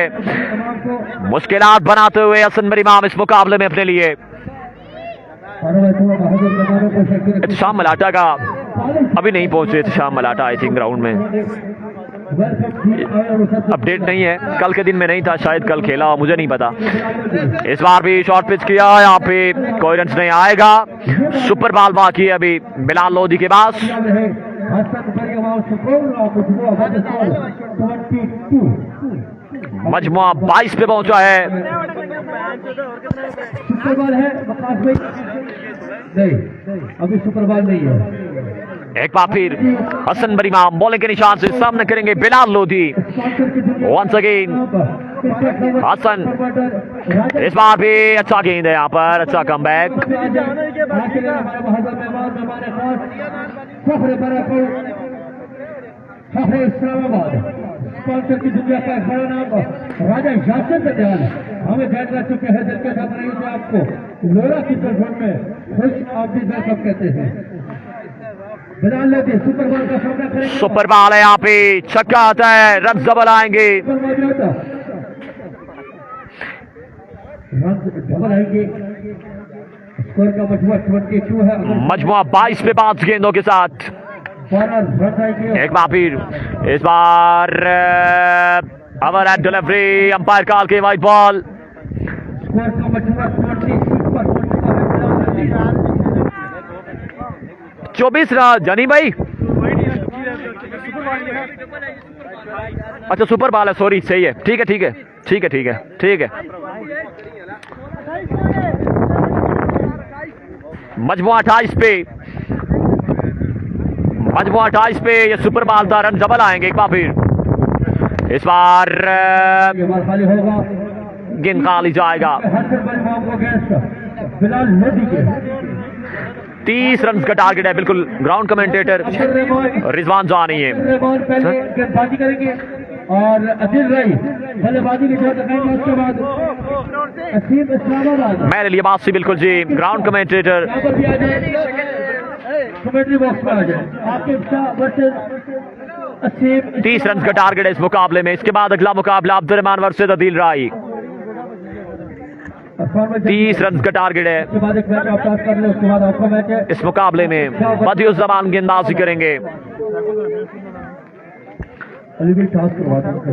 मुश्किलात बनाते हुए हसन बरी इमाम इस मुकाबले में अपने लिए शाम मलाटा का अभी नहीं पहुंचे थे शाम मलाटा आई थिंक ग्राउंड में अपडेट नहीं है कल के दिन में नहीं था शायद कल खेला हो मुझे नहीं पता इस बार भी शॉर्ट पिच किया यहाँ पे कोई रन नहीं आएगा सुपर बॉल बाकी है अभी बिलाल लोधी के पास मजमुआ 22 पे पहुंचा है सुपर बॉल है वकास भाई नहीं अभी सुपर बॉल नहीं है एक बार फिर हसन बरी इमाम बॉलिंग के निशान से सामने करेंगे बिलाल लोधी वंस अगेन हसन इस बार भी अच्छा गेंद है यहाँ पर अच्छा कमबैक स्पॉन्सर की दुनिया का बड़ा नाम राजा यासिन का ध्यान हमें बैठ कर चुके हैं दिल के साथ रही थे आपको लोरा की तरफ में खुश आमदी वेलकम कहते हैं बिलाल लोधी सुपर बॉल का सामना करेंगे सुपर बॉल है यहाँ पे छक्का आता है रन डबल आएंगे डबल आएंगे स्कोर का मजमुआ 22 है मजमुआ 22 पे 5 गेंदों के साथ 12 रन आएंगे एक बार फिर इस बार अवर एट डिलीवरी अंपायर कॉल के वाइट बॉल स्कोर का मजमुआ 24 रन जानी भाई अच्छा सुपर बॉल है सॉरी सही है ठीक है ठीक है ठीक है ठीक है ठीक है मजमुआ 28 पे मजमुआ 28 पे ये सुपर बॉल था रन डबल आएंगे एक बार फिर इस बार खाली होगा गेंद खाली जाएगा बिलाल लोधी के 30 रन का टारगेट है बिल्कुल ग्राउंड कमेंटेटर रिजवान जानी है बॉल पहले गेंदबाजी करेंगे और अदिल रई बल्लेबाजी की जरूरत है उसके बाद असीम इस्लामाबाद मेरे लिए बात सी बिल्कुल जी ग्राउंड कमेंटेटर यहाँ पर भी आ जाए कमेंट्री बॉक्स में आ जाए आपके वर्सेस असीम 30 रन का टारगेट है इस मुकाबले में इसके बाद अगला मुकाबला अब्दुर्रहमान वर्सेस अदील राई 30 रन का टारगेट है उसके बाद एक मैच आप पास कर ले उसके बाद आपका मैच है इस मुकाबले में बदियुज़्ज़मान गेंदबाजी करेंगे अली भी टॉस करवा देंगे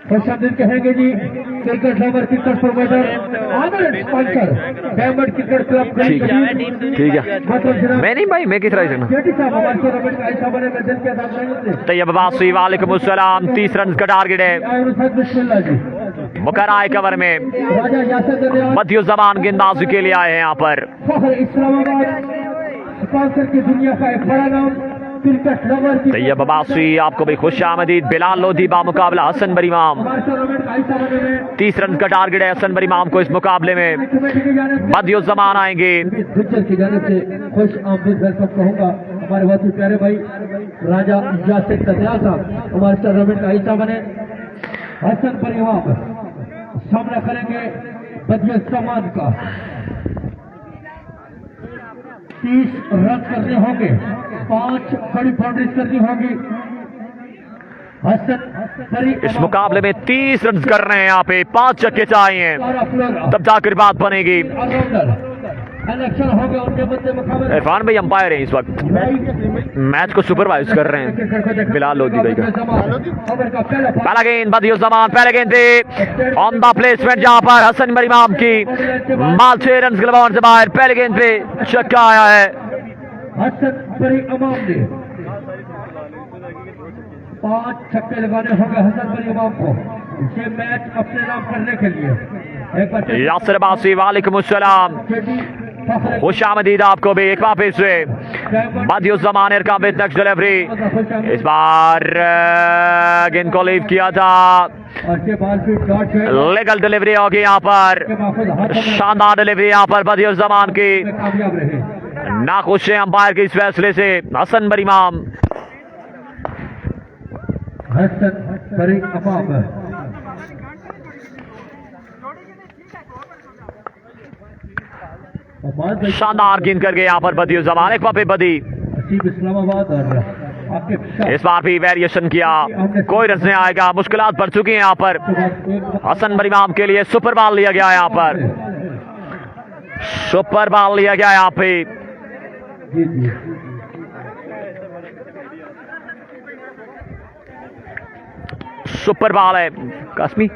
कहेंगे जी क्रिकेट लवर क्रिकेट प्रोवाइडर आनंद स्पॉन्सर डायमंड क्रिकेट क्लब ठीक है मैं नहीं भाई मैं किस तरह से जेटी साहब हमारे से रमेश भाई साहब ने दिल के साथ रहेंगे तैयब अब्बासी वालेकुम अस्सलाम 30 रन का टारगेट है बिस्मिल्लाह जी मुकर्राए कवर में राजा यासिर दरिया बदियुज़्ज़मान गेंदबाजी के लिए आए हैं यहाँ पर फख्र इस्लामाबाद स्पॉन्सर की दुनिया का एक बड़ा नाम क्रिकेट लवर की तैयब अब्बासी आपको भी खुश आमदीद बिलाल लोधी बा मुकाबला हसन बरी इमाम हमारे से रमेश भाई साहब ने 30 रन का टारगेट है हसन बरी इमाम को इस मुकाबले में कमेटी की जाने से बदियुज़्ज़मान आएंगे गुज्जर की जानिब से खुश आमदीद वेलकम कहूंगा हमारे बहुत ही प्यारे भाई राजा यासिर दरिया साहब हमारे से रमेश भाई साहब ने हसन बरी इमाम सामना करेंगे बदियुज़्ज़मान का 30 रन करने होंगे 5 बड़ी बाउंड्रीज करनी होगी हसन बरी इस मुकाबले में 30 रन कर रहे हैं यहाँ पे 5 छक्के चाहिए तब जाकर बात बनेगी इलेक्शन हो गया उनके बदले मुकाबले इरफान भाई अंपायर हैं इस वक्त मैच को सुपरवाइज कर रहे हैं बिलाल लोधी भाई का पहला गेंद बदियुज़्ज़मान पहले गेंद पे ऑन द प्लेसमेंट जहां पर हसन बरी इमाम की माल 6 रन के लबाउंड से बाहर पहले गेंद पे छक्का आया है हसन बरी इमाम ने 5 छक्के लगाने होंगे हसन बरी इमाम को ये मैच अपने नाम करने के लिए एक बार यासिर अब्बासी वालेकुम अस्सलाम खुश आमदीद आपको भी एक बार फिर से बदियुज़्ज़मान का विद नेक्स्ट डिलीवरी। इस बार गेंद को लीव किया था, लीगल डिलीवरी होगी यहाँ पर, शानदार डिलीवरी यहाँ पर बदियुज़्ज़मान की। नाखुश है अंपायर के इस फैसले से हसन बरीमाम। शानदार गेंद करके यहाँ पर बदियुज़्ज़मान, एक बार बदी। इस्लामाबाद इस बार भी वेरिएशन किया, कोई रन नहीं आएगा, मुश्किलात बढ़ चुकी हैं यहाँ पर। हसन बरीमाम के लिए सुपर बॉल लिया गया यहाँ पर, सुपर बॉल लिया गया यहाँ पे। सुपर बॉल है कासमी,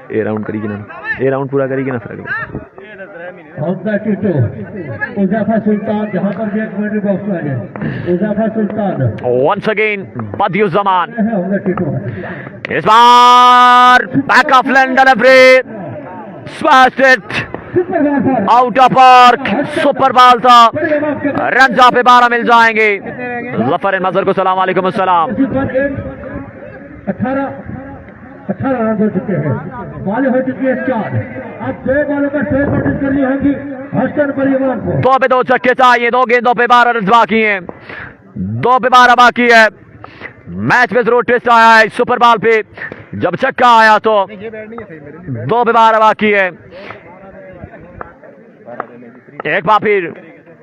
ए राउंड करेगी ना, ए राउंड पूरा करेगी ना, फर्क उज़ैफा सुल्तान जहां पर भी एक मिलिट्री बॉक्स में है। Huzaifa Sultan once again Badiuzzaman. इस बार back of length delivery, smashed it out of park, super ball था। रन जहां पे 12 मिल जाएंगे। जफर मजहर को सलाम वालेकुम अस्सलाम। 18 रन हो चुके हैं, बॉलें हो चुकी है 4। अब 2 बॉलों पर 6 कोशिश करनी होगी हसन बरीमाम को। 2 पे 2 छक्के चाहिए, 2 गेंदों पे 12 रन बाकी हैं, 2 पे 12 बाकी है। मैच में जरूर ट्विस्ट आया है सुपर बॉल पे, जब छक्का आया तो 2 पे 12 बाकी है। एक बार फिर,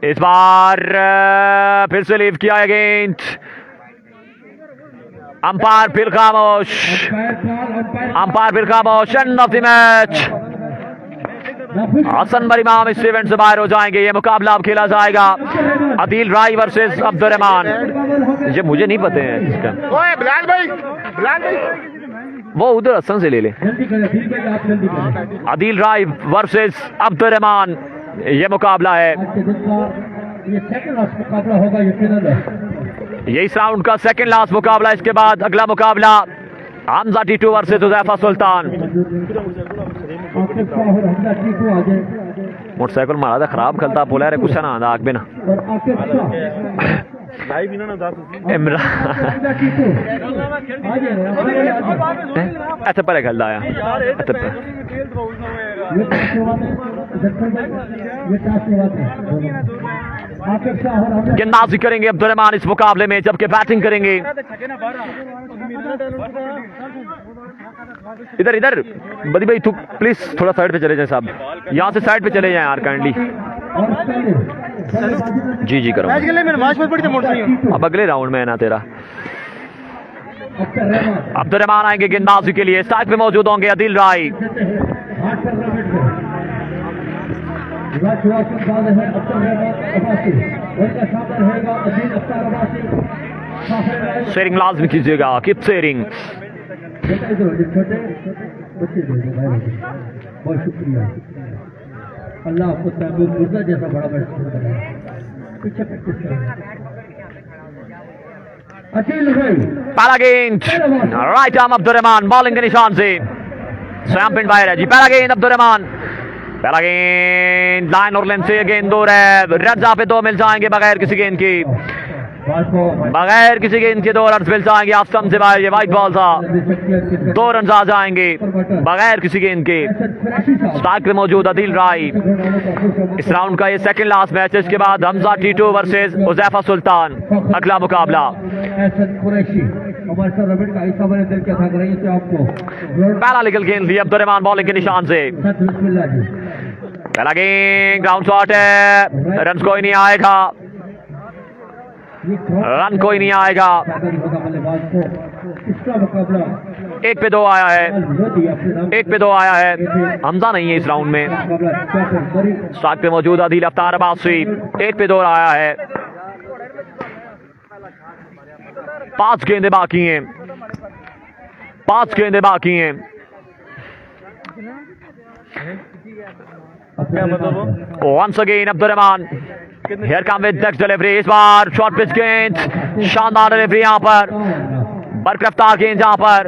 इस बार फिर से लीव किया गेंद, अंपायर फिर खामोश, अंपायर फिर खामोश। End of the match, Hasan बरीमाम इस इवेंट से बाहर हो जाएंगे। ये मुकाबला अब खेला जाएगा अदील राय वर्सेस अब्दुर्रहमान। ये मुझे नहीं पता है इसका, बिलाल भाई, बिलाल भाई वो उधर हसन से ले ले। अदील राय वर्सेस अब्दुर्रहमान ये मुकाबला है, ये सेकंड लास्ट मुकाबला होगा यकीनन। ये इस राउंड का सेकंड लास्ट मुकाबला। इसके बाद अगला मुकाबला हमजा टीटू वर्सेस उज़ैफा सुल्तान। मोटरसाइकिल मारा था, खराब खलता बोला रे कुछ ना आग बिना ऐसे पर खेलता आया गेंदबाजी करेंगे अब्दुर्रहमान इस मुकाबले में, जबकि बैटिंग करेंगे इधर इधर बदी भाई, तू प्लीज थोड़ा साइड पे चले जाए साहब, यहाँ से साइड पे चले जाए यार काइंडली। जी जी करो, अब अगले राउंड में है ना तेरा। अब्दुर्रहमान आएंगे गेंदबाजी के लिए, साइड पे मौजूद होंगे अदील राय। शेयरिंग लाजमी कीजिएगा, कीप शेयरिंग। बहुत शुक्रिया, अल्लाह आपको ताबूत गुर्दा जैसा बड़ा पीछे पहला गेंद राइट आर्म अब्दुर्रहमान, बॉलिंग के निशान से स्वयं पिन बाहर है जी। पहला गेंद अब्दुर्रहमान, पहला गेंद लाइन और लेंथ से गेंद दूर है। रन जहां पे 2 मिल जाएंगे बगैर किसी गेंद की, बगैर किसी गेंद के 2 रन मिल जाएंगे। आप स्टंप से बाहर, ये वाइट बॉल था, 2 रन आ जाएंगे बगैर किसी गेंद के। स्ट्राइक पे मौजूद अदील राय। इस राउंड का ये सेकंड लास्ट मैच है। इसके बाद हमजा टीटू वर्सेस उज़ैफा सुल्तान अगला मुकाबला। पहला लीगल गेंद ली अब्दुर्रहमान बॉलिंग के निशान से। पहला गेंद ग्राउंड शॉट है, रन कोई नहीं आएगा, रन कोई नहीं आएगा। 1 पे 2 आया है, 1 पे 2 आया है। हमजा नहीं है इस राउंड में। स्ट्राइक पे मौजूद अदील अफ्तार अब्बासी, 1 पे 2 आया है। 5 गेंदें बाकी हैं, 5 गेंदें बाकी हैं। Once again Abdurrahman, here come with next delivery. इस बार शॉर्ट पिच गेंद, शानदार डिलीवरी यहाँ पर बर्क रफ्तार गेंद जहां पर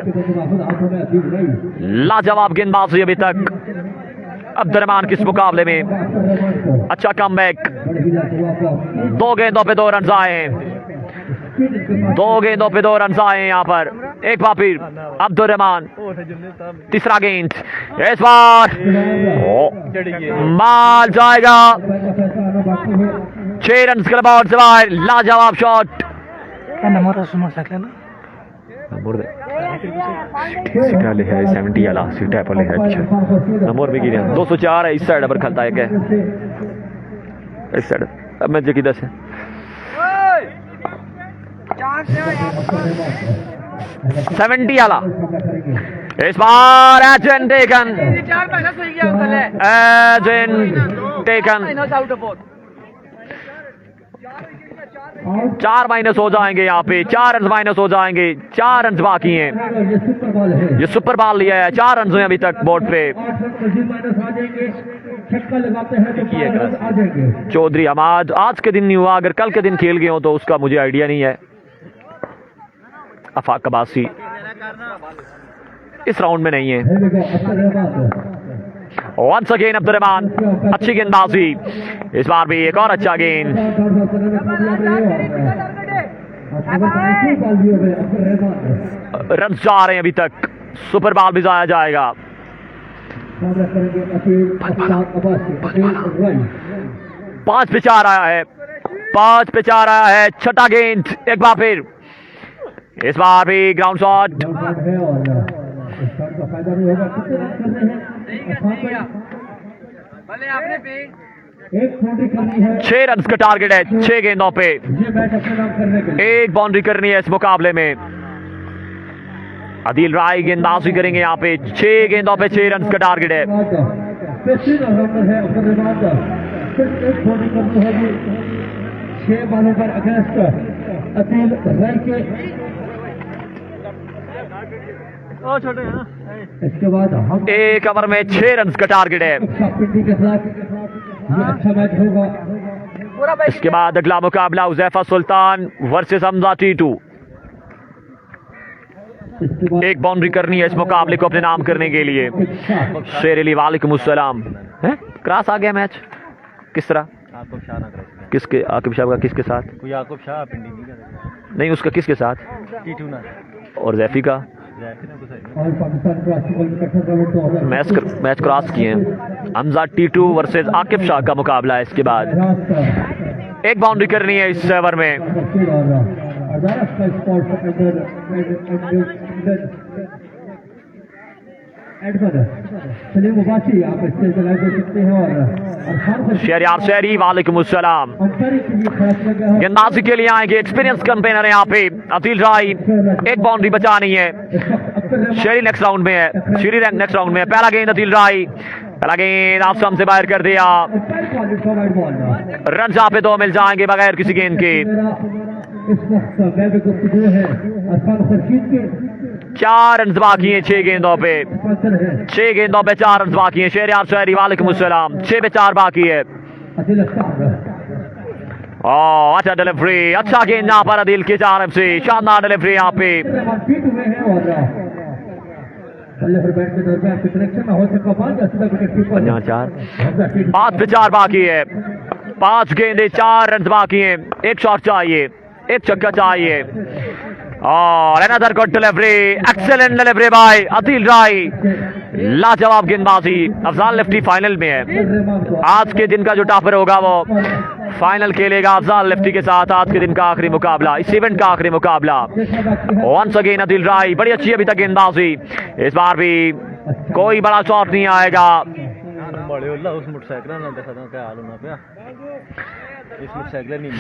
लाजवाब गेंदबाजी अभी तक अब्दुर्रहमान किस मुकाबले में। अच्छा कमबैक, 2 गेंदों पे 2 रन आए हैं, 2 गेंदों पे 2 रन आए हैं यहाँ पर। एक बार फिर अब्दुर्रहमान, तीसरा गेंद इस बार मार जाएगा, 6 रन के बाद से बाहर। लाजवाब शॉट, सिग्नल है 70 वाला सीट पर है। अच्छा नंबर भी गिरे 204 है, इस साइड पर खेलता है क्या, इस साइड। अब मैं जगह 10 है 70 वाला। इस बार agent taken, agent taken, 4 minus हो जाएंगे यहाँ पे, 4 रन माइनस हो जाएंगे, 4 रन बाकी हैं। ये सुपर बॉल लिया है, 4 रन हैं अभी तक बोर्ड पे। चौधरी हमाद आज के दिन नहीं हुआ, अगर कल के दिन खेल गए हो तो उसका मुझे आइडिया नहीं है। अफाक कबासी इस राउंड में नहीं है। वंस अगेन अब्दुर्रहमान, अच्छी गेंदबाजी, इस बार भी एक और अच्छा गेंद। रन जा रहे हैं अभी तक, सुपर बॉल भी जाया जाएगा। 5 पे 4 आया है, 5 पे 4 आया है। छठा गेंद एक बार फिर, इस बार भी ग्राउंड शॉट। 6 रन का टारगेट है, 6 गेंदों पे 1 बाउंड्री करनी है इस मुकाबले में। आदिल राय गेंदबाजी करेंगे यहाँ पे, 6 गेंदों पे 6 रन का टारगेट है। 6 बॉलों पर अगेंस्ट आदिल राय के। इसके बाद 1 ओवर में 6 रन का टारगेट है। के साथ ये अच्छा मैच होगा। इसके बाद अगला मुकाबला हुज़ैफा सुल्तान वर्सेस हमजा टीटू। 1 बाउंड्री करनी है इस मुकाबले को अपने नाम करने के लिए। शेर अली वालेकुम अस्सलाम। क्रॉस आ गया मैच, किस तरह? किसके? आकिब शाह का किसके साथ? कोई आकिब शाह पिंडी नहीं, उसका किसके साथ? टीटू ना और जैफी का मैच क्रॉस किए हैं। हमजा टीटू वर्सेस आकिब शाह का मुकाबला है। इसके बाद 1 बाउंड्री करनी है इस ओवर में। शहरियार शहरी वालेकुम अस्सलाम। गेंदबाजी के लिए आएंगे एक्सपीरियंस कैंपेनर यहाँ पे आदिल राय। 1 बाउंड्री बचानी है। शहरी नेक्स्ट राउंड में है, शहरी नेक्स्ट राउंड में है। पहला गेंद आदिल राय, पहला गेंद आसम से बाहर कर दिया। रन जहाँ पे 2 मिल जाएंगे बगैर किसी गेंद के। 4 रन बाकी हैं 6 गेंदों पे, 6 गेंदों पे 4 रन बाकी हैं। शहरियार शहरी वालेकुम अस्सलाम। 6 पे 4 बाकी है। अच्छा डिलीवरी, अच्छा गेंद यहाँ पर आदिल की जानब से, शानदार डिलीवरी यहाँ पे। 5 पे 4 बाकी है, 5 गेंदे 4 रन बाकी हैं। 1 शॉट चाहिए, 1 छक्का चाहिए। और another good delivery, excellent delivery by Adil Rai. लाजवाब गेंदबाजी। अफजाल लेफ्टी फाइनल में है। आज के दिन का जो टॉपर होगा वो फाइनल खेलेगा अफजाल लेफ्टी के साथ। आज के दिन का आखिरी मुकाबला, इस इवेंट का आखिरी मुकाबला। वंस अगेन आदिल राय, बड़ी अच्छी अभी तक गेंदबाजी। इस बार भी कोई बड़ा शॉट नहीं आएगा। उस मोटरसाइकिल ना देखा था क्या हाल होना पे। इस मोटरसाइकिल नहीं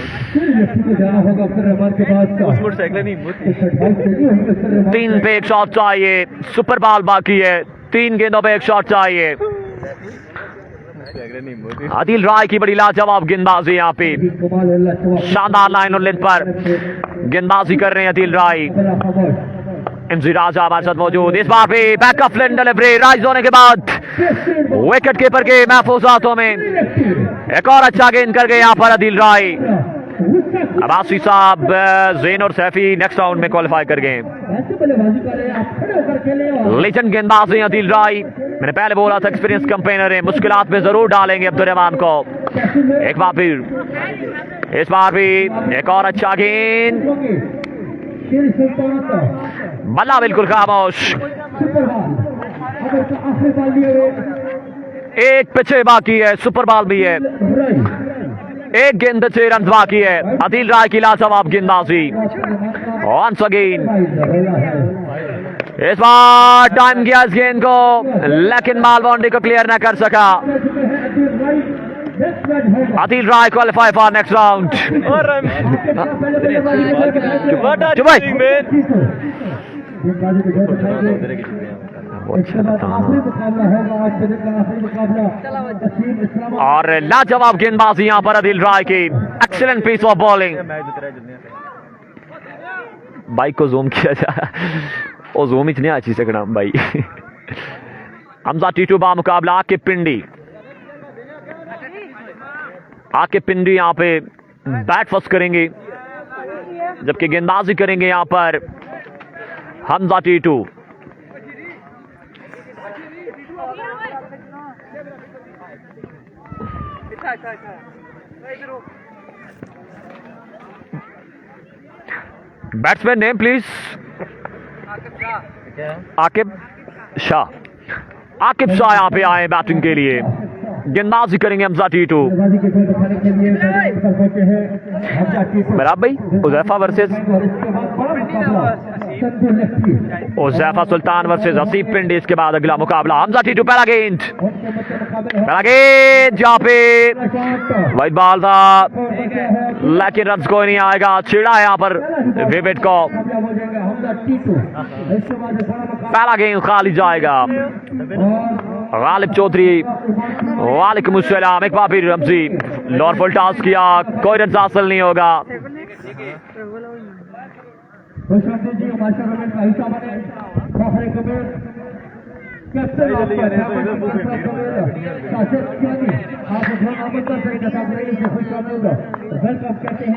उस मोटरसाइकिल नहीं 3 पे 1 शॉट चाहिए। सुपर बॉल बाकी है, 3 गेंदों पे 1 शॉट चाहिए। आदिल राय की बड़ी लाजवाब गेंदबाजी यहाँ पे। शानदार लाइन और लेंथ पर गेंदबाजी कर रहे हैं आदिल राय। एमजी राजा हमारे साथ मौजूद। इस बार भी बैकअप लेन डिलीवरी, राइज होने के बाद विकेट कीपर के महफूज हाथों में। एक और अच्छा गेंद कर गए यहाँ पर आदिल राय। अब्बासी साहब, जैन और सैफी नेक्स्ट राउंड में क्वालिफाई कर गए। ऐसे बल्लेबाजी कर रहे हैं आप, खड़े होकर खेलें और लेजेंड गेंदबाज हैं आदिल राय। मैंने पहले बोला था एक्सपीरियंस कैंपेनर है, मुश्किलात में जरूर डालेंगे अब्दुर्रहमान को। एक बार फिर, इस बार भी एक और अच्छा गेंद, शेर सुल्तान का बल्ला बिल्कुल खामोश। सुपर बॉल, अब इसका आखिरी बॉल लिए हुए एक पिछे बाकी है, सुपर बॉल भी है, एक गेंद 6 रन बाकी है। आदिल राय की लाजवाब गेंदबाजी। वंस अगेन, इस बार टाइम किया इस गेंद को, लेकिन बॉल बाउंड्री को क्लियर न कर सका। Adil Rai qualify for next round. और लाजवाब गेंदबाजी यहाँ पर आदिल राय की, excellent piece of bowling. Bike को जूम किया जाए, वो जूम इतनी अच्छी सकना भाई। हमजा टीटू बा मुकाबला आके पिंडी, आके पिंडी यहाँ पे बैट फर्स्ट करेंगे, जबकि गेंदबाजी करेंगे यहाँ पर Hamza Titu. Batsman name please. Aqib Shah. Aqib Shah यहाँ पे आए बैटिंग के लिए, गेंदबाजी करेंगे हमजा टीटू। बराबर भाई, उज़ैफा वर्सेस उज़ैफा सुल्तान वर्सेस हसीब पिंडी। इसके बाद अगला मुकाबला हमजा टीटू। पहला गेंद जहाँ पे वाइड बॉल था, लेकिन रन कोई नहीं आएगा। छिड़ा है यहाँ पर विविड को। पहला गेंद खाली जाएगा। गालिब चौधरी, वालेकुम अस्सलाम। एक बार फिर रमजी लॉन फुल टॉस किया, कोई रन हासिल नहीं होगा।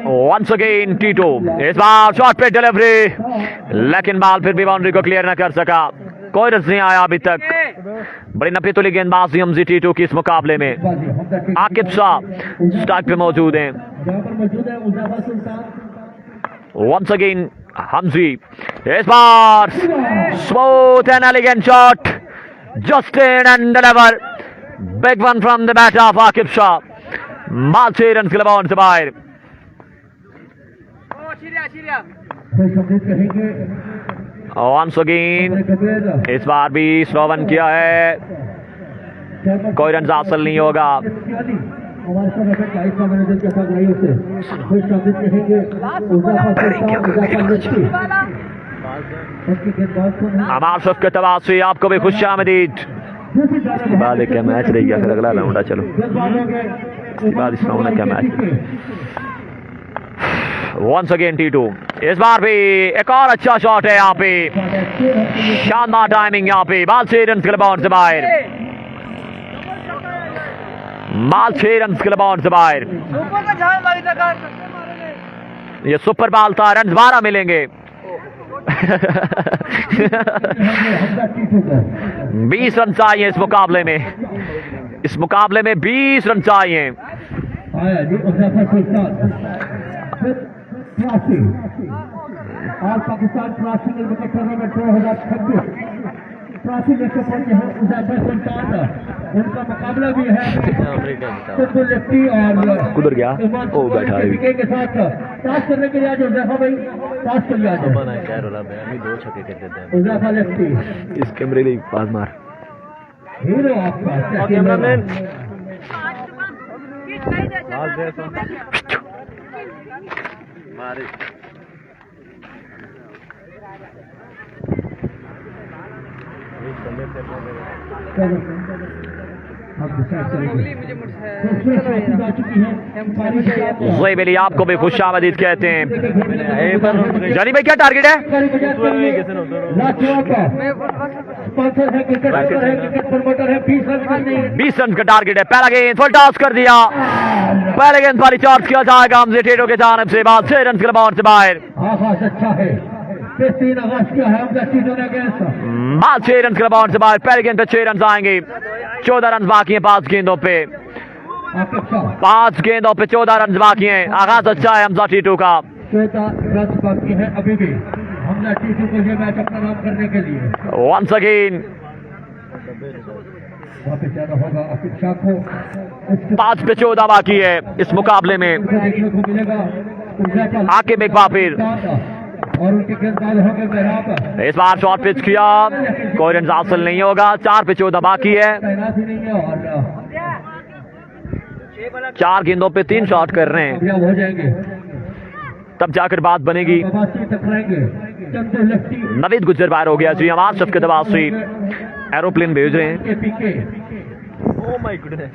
वंस अगेन टीटू, इस बार शॉट पे डिलीवरी, लेकिन बॉल फिर भी बाउंड्री को क्लियर न कर सका। कोई रन नहीं आया अभी तक। बड़ी नफी तुली गेंदबाजी हमजी टीटू की इस मुकाबले में। आकिब शाह स्ट्राइक पे मौजूद हैं। वंस अगेन हमजी, इस बार smooth and elegant shot, just in and deliver, big one from the bat of Aqib Shah. माल 6 रन के बाउंड से बाहर। वंस अगेन, इस बार भी स्लो वन किया है, कोई रन हासिल नहीं होगा। हमारे सब के तबाद से आपको भी खुश आमदीद। इसके बाद क्या मैच रह गया, फिर अगला राउंड। चलो इसके बाद इस राउंड क्या मैच। वंस अगेन टीटू, इस बार भी एक और अच्छा शॉट है यहाँ पे, शानदार टाइमिंग यहाँ पे। बाल 6 रन के बाउंड से बाहर, माल 6 रन के बाउंड से बाहर। ये सुपर बॉल था, रन 12 मिलेंगे। 20 रन चाहिए इस मुकाबले में, इस मुकाबले में 20 रन चाहिए। और पाकिस्तान ट्रॉफी में विकेट टूर्नामेंट 2026 ट्रॉफी लेकर पहुंचे हैं उज़ैफा सुल्तान। उनका मुकाबला भी है लेफ्टी और कुदर गया, ओ बैठा है के साथ। टॉस करने के लिए आज उज़ैफा भाई टॉस कर लिया जाए। 2 छक्के कर देते हैं। उज़ैफा लेफ्टी, इस कैमरे लिए पास मार। हीरो आपका कैमरामैन ज़ैबली आपको भी खुश आमदीद कहते हैं। जानी भाई क्या टारगेट है? स्पॉन्सर है, क्रिकेट प्रमोटर है, 20 रन 20 रन का टारगेट है। पहला गेंद फुल टॉस कर दिया, पहले गेंद पर चार्ज किया जाएगा हमजे टेटो के जानिब से, बाद 6 रन क्लब से बाहर। आगाज अच्छा है, 3 आगाज किया है हमजा टेटो ने अगेंस्ट, बाद 6 रन क्लब से बाहर। पहले गेंद पे 6 रन आएंगे, 14 रन बाकी हैं 5 गेंदों पे, 5 गेंदों पे 14 रन बाकी हैं। आगाज अच्छा है हमजा टेटो का, 14 रन बाकी है अभी भी हमजा टेटो को ये मैच अपना नाम करने के लिए। वंस अगेन वापस जाना होगा आकिब शाह को, 5 पे 14 बाकी है इस मुकाबले में। देखने को मिलेगा आकिब एक बार फिर और उनके गेंदबाज होंगे मेहराब, इस बार शॉट पिच किया, कोई रन हासिल नहीं होगा। 4 पे 14 बाकी है, तैनात ही नहीं है और 4 गेंदों पे 3 शॉट कर रहे हैं, कामयाब हो जाएंगे, तब जाकर बात बनेगी। टकराएंगे चंदू लट्टी नवीद गुजर बाहर हो गया जी, हमार शफ के दबाव से एरोप्लेन भेज रहे हैं। K PK oh my goodness.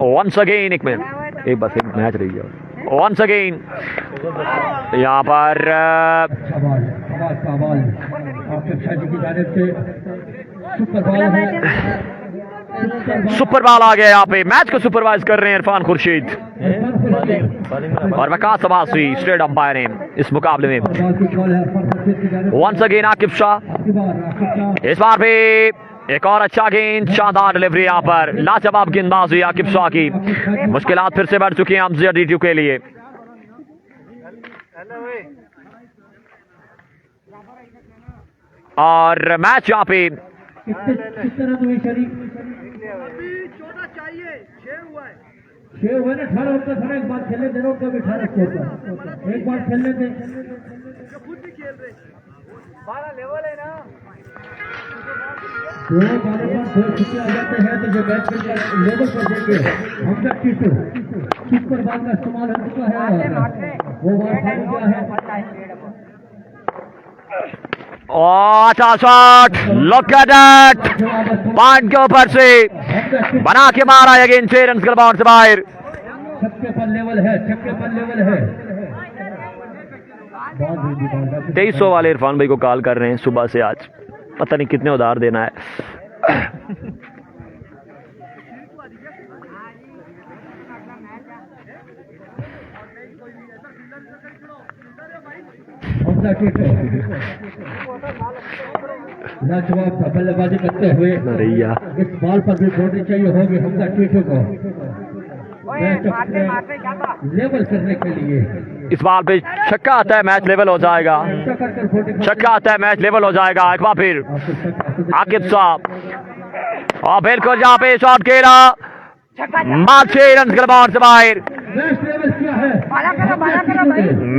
Once again एक मिनट, एक बस एक मैच रही है। वंस अगेन यहाँ पर सवाल सवाल आकिब शाह जी की जानिब से सुपर बॉल है, सुपर बॉल आ गया यहाँ पे। मैच को सुपरवाइज कर रहे हैं इरफान खुर्शीद और वकास अब्बासी, स्टेट अंपायर हैं इस मुकाबले में। बॉल की बॉल है वंस अगेन आकिब शाह, इस बार भी एक और अच्छा गेंद, शानदार डिलीवरी यहाँ पर, लाजवाब गेंदबाजी आकिब शाह की। मुश्किलात फिर से बढ़ चुकी हैं हमजा टेटो के लिए। और मैच यहाँ पे किस तरह हुई शरीक 14 चाहिए, 6 हुआ है। 6 हुए ना, 18 होता था, एक बार खेलने दे रहा हूँ, कभी 18 होता, एक बार खेलने दे, खुद भी खेल रहे 12 लेवल है ना। 2 बालों पर 2 छक्के आ जाते हैं तो जो मैच खेल लेवल पर देंगे हमजा टेटो। सुपर बॉल का इस्तेमाल हो चुका है और वो बात हो गया है। अच्छा shot, look at that, point के ऊपर से बना के मारा अगेन, 6 रन क्लब से बाहर। छक्के पर लेवल है, छक्के पर लेवल है। 2300 वाले इरफान भाई को कॉल कर रहे हैं सुबह से, आज पता नहीं कितने उधार देना है। हमजा टेटो लाजवाब बल्लेबाजी करते हुए इस बॉल पर भी छोड़नी चाहिए होगी हमजा टेटो को लेवल करने के लिए। इस बॉल पे छक्का आता है, मैच लेवल हो जाएगा। छक्का आता है, मैच लेवल हो जाएगा। एक बार फिर आकिब साहब, और बिल्कुल यहाँ पे शॉट खेला, 6 रन क्लब से बाहर।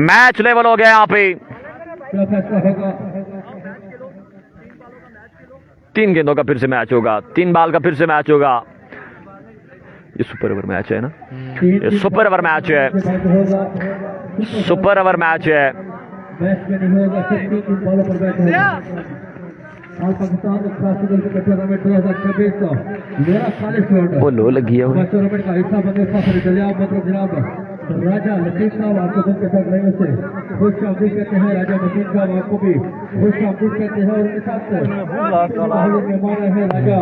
मैच लेवल हो गया यहाँ पे। 3 गेंदों का फिर से मैच होगा, 3 बॉल का फिर से मैच होगा। ये सुपर ओवर मैच है ना, ये सुपर ओवर मैच है, सुपर ओवर मैच है। मैच में नहीं होगा, सिर्फ 3 बॉलों पर बैट होगा। और पाकिस्तान क्लासिकल टूर्नामेंट 2026 का मेरा 40 राउंड वो लो लगी है टूर्नामेंट का हिस्सा बने फखर दरियाब मतलब जनाब राजा लतीफ साहब आपको सबके साथ रहे से खुश आमदीद कहते हैं। राजा मसीद साहब आपको भी खुश आमदीद कहते हैं और उनके साथ मेहमान है राजा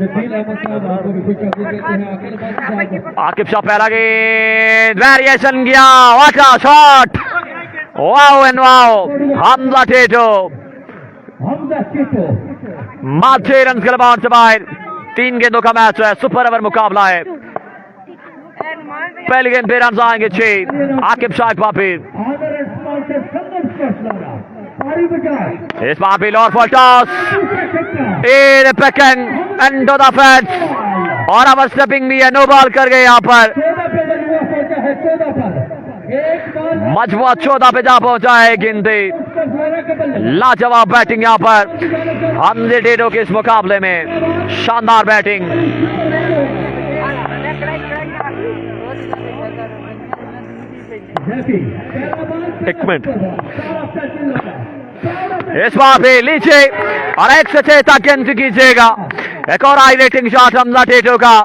जकील अहमद साहब आपको भी खुश आमदीद कहते हैं। आकिब शाह पहला गेंद, वेरिएशन गया, what a shot, wow and wow, Hamza टेटो। हमजा टेटो 6 रन के बाद से बाहर। 3 गेंदों का मैच है, सुपर ओवर मुकाबला है। पहली गेंद पे रन आएंगे 6। आकिब शाह एक बार फिर, इस बार भी lord full toss in pecan and the fence और ओवर स्टेपिंग भी है, नो बॉल कर गए यहाँ पर। मजमुआ 14 पे जा पहुंचा है गेंदे। लाजवाब बैटिंग यहाँ पर हमजा टेटो के इस मुकाबले में, शानदार बैटिंग। एक मिनट, इस बार भी लीजिए और 1 से 6 तक गेंद कीजिएगा। एक और हाई रेटिंग शॉट हमजा टेटो का,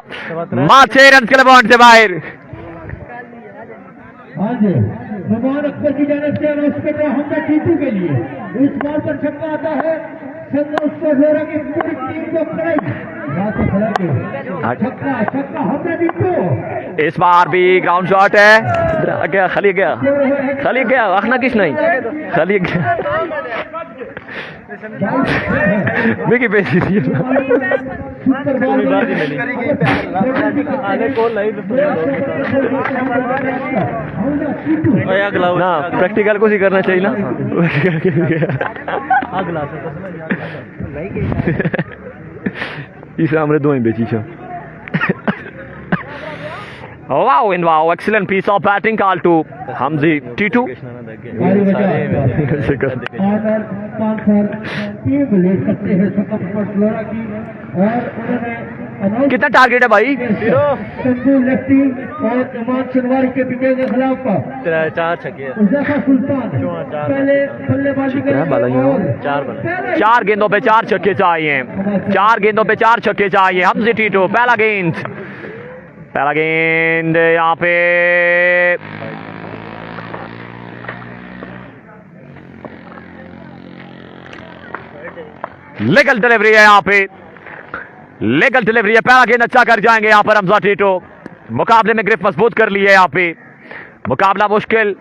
6 रन के बॉन्ड से बाहर। हाँ जी, नुमान अख्तर की जानिब से अनाउंस कर रहे हैं हमजा टेटो के लिए। इस बॉल पर छक्का आता है संतोष जोरा की पूरी टीम को छक्का छक्का हमने जीतो। इस बार भी ग्राउंड शॉट है, गया खाली गया आखना किस नहीं खाली गया विकी पेशी थी ना प्रैक्टिकल को ही करना चाहिए ना इसे हमने दो ही बेची छो। Wow, and wow, excellent piece of batting call to Hamzi T2. Owner sponsor team ले सकते हैं जोरा की। और उन्होंने कितना टारगेट है भाई? संजू लेफ्टी और इमाम शनवारी के विकेट के खिलाफ 4 छक्के उज़ैफा सुल्तान पहले बल्लेबाजी करेंगे और 4 गेंदों पे 4 छक्के चाहिए, 4 गेंदों पे 4 छक्के चाहिए। हमजी T2 पहला गेंद यहाँ पे लीगल डिलीवरी है, यहाँ पे लीगल डिलीवरी है। पहला गेंद अच्छा कर जाएंगे यहाँ पर हमजा T2। मुकाबले में ग्रिप मजबूत कर ली है, यहाँ पे मुकाबला मुश्किल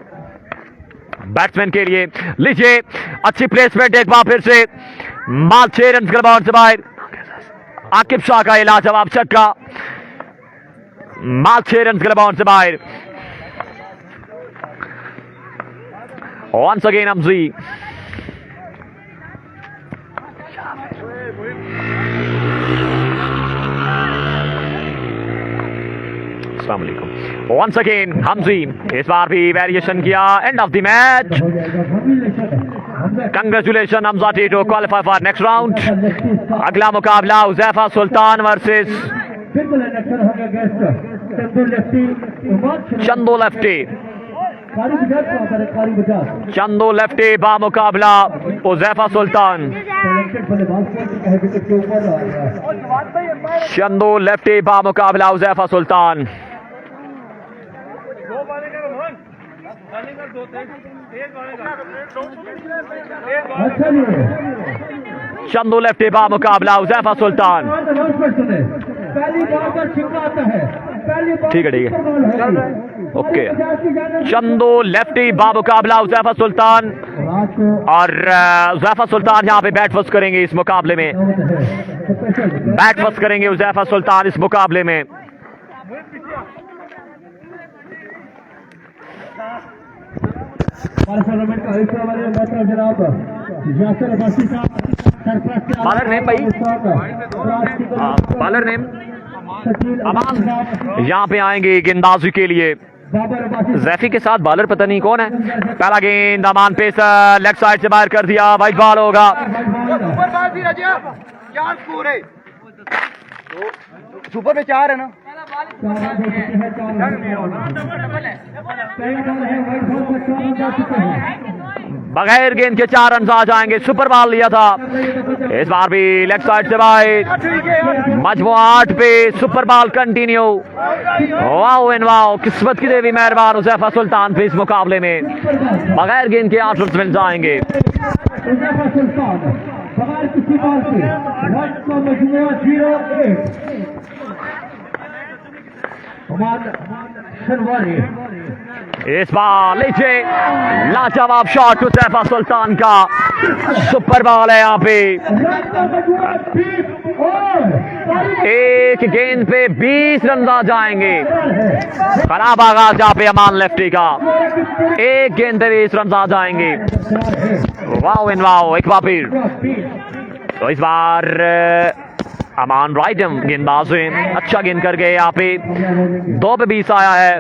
बैट्समैन के लिए। लीजिए अच्छी प्लेसमेंट एक बार फिर से, माल 6 रन के बाउंड से बाहर। आकिब शाह का लाजवाब छक्का, माल 6 रन के बाउंड से बाहर। Once again Hamzi Once again Hamzi इस बार भी वेरिएशन किया। And of the match, congratulation Hamza T2 qualify for next round. अगला मुकाबला उज़ैफा सुल्तान वर्सेस चंदो लेफ्टी बा मुकाबला उज़ैफा सुल्तान। चंदो लेफ्टी बा मुकाबला उज़ैफा सुल्तान। चंदो लेफ्टी बा मुकाबला उज़ैफा सुल्तान। ठीक है ओके। चंदो लेफ्टी बा मुकाबला उज़ैफा सुल्तान, और उज़ैफा सुल्तान यहाँ पे बैट फर्स्ट करेंगे इस मुकाबले में। बैट फर्स्ट करेंगे उज़ैफा सुल्तान इस मुकाबले में। बॉलर नेम भाई, बॉलर नेम अमान यहाँ पे आएंगे गेंदबाजी के लिए। जैफी के साथ बॉलर पता नहीं कौन है। पहला गेंद अमान पे लेग साइड से बाहर कर दिया, वाइट बॉल होगा। सुपर पे 4 है ना। बगैर गेंद के 4 रन आ जाएंगे। सुपर बॉल लिया था, इस बार भी लेग साइड से बाहर। मजमुआ 8 पे super ball continue. Wow and wow, किस्मत की देवी मेहरबान उज़ैफा सुल्तान पे इस मुकाबले में बगैर गेंद के 8 रन मिल जाएंगे। इस बार लीजिए लाजवाब शॉट उज़ैफा सुल्तान का, सुपर बॉल है यहाँ पे। एक गेंद पे 20 रन आ जाएंगे। खराब आगाज यहाँ पे अमान लेफ्टी का, एक गेंद पे 20 रन आ जाएंगे। वाओ एंड वाओ, एक बार फिर। तो इस बार अमान राइट गेंदबाज हैं, अच्छा गेंद कर गए यहाँ पे। 2 पे 20 आया है,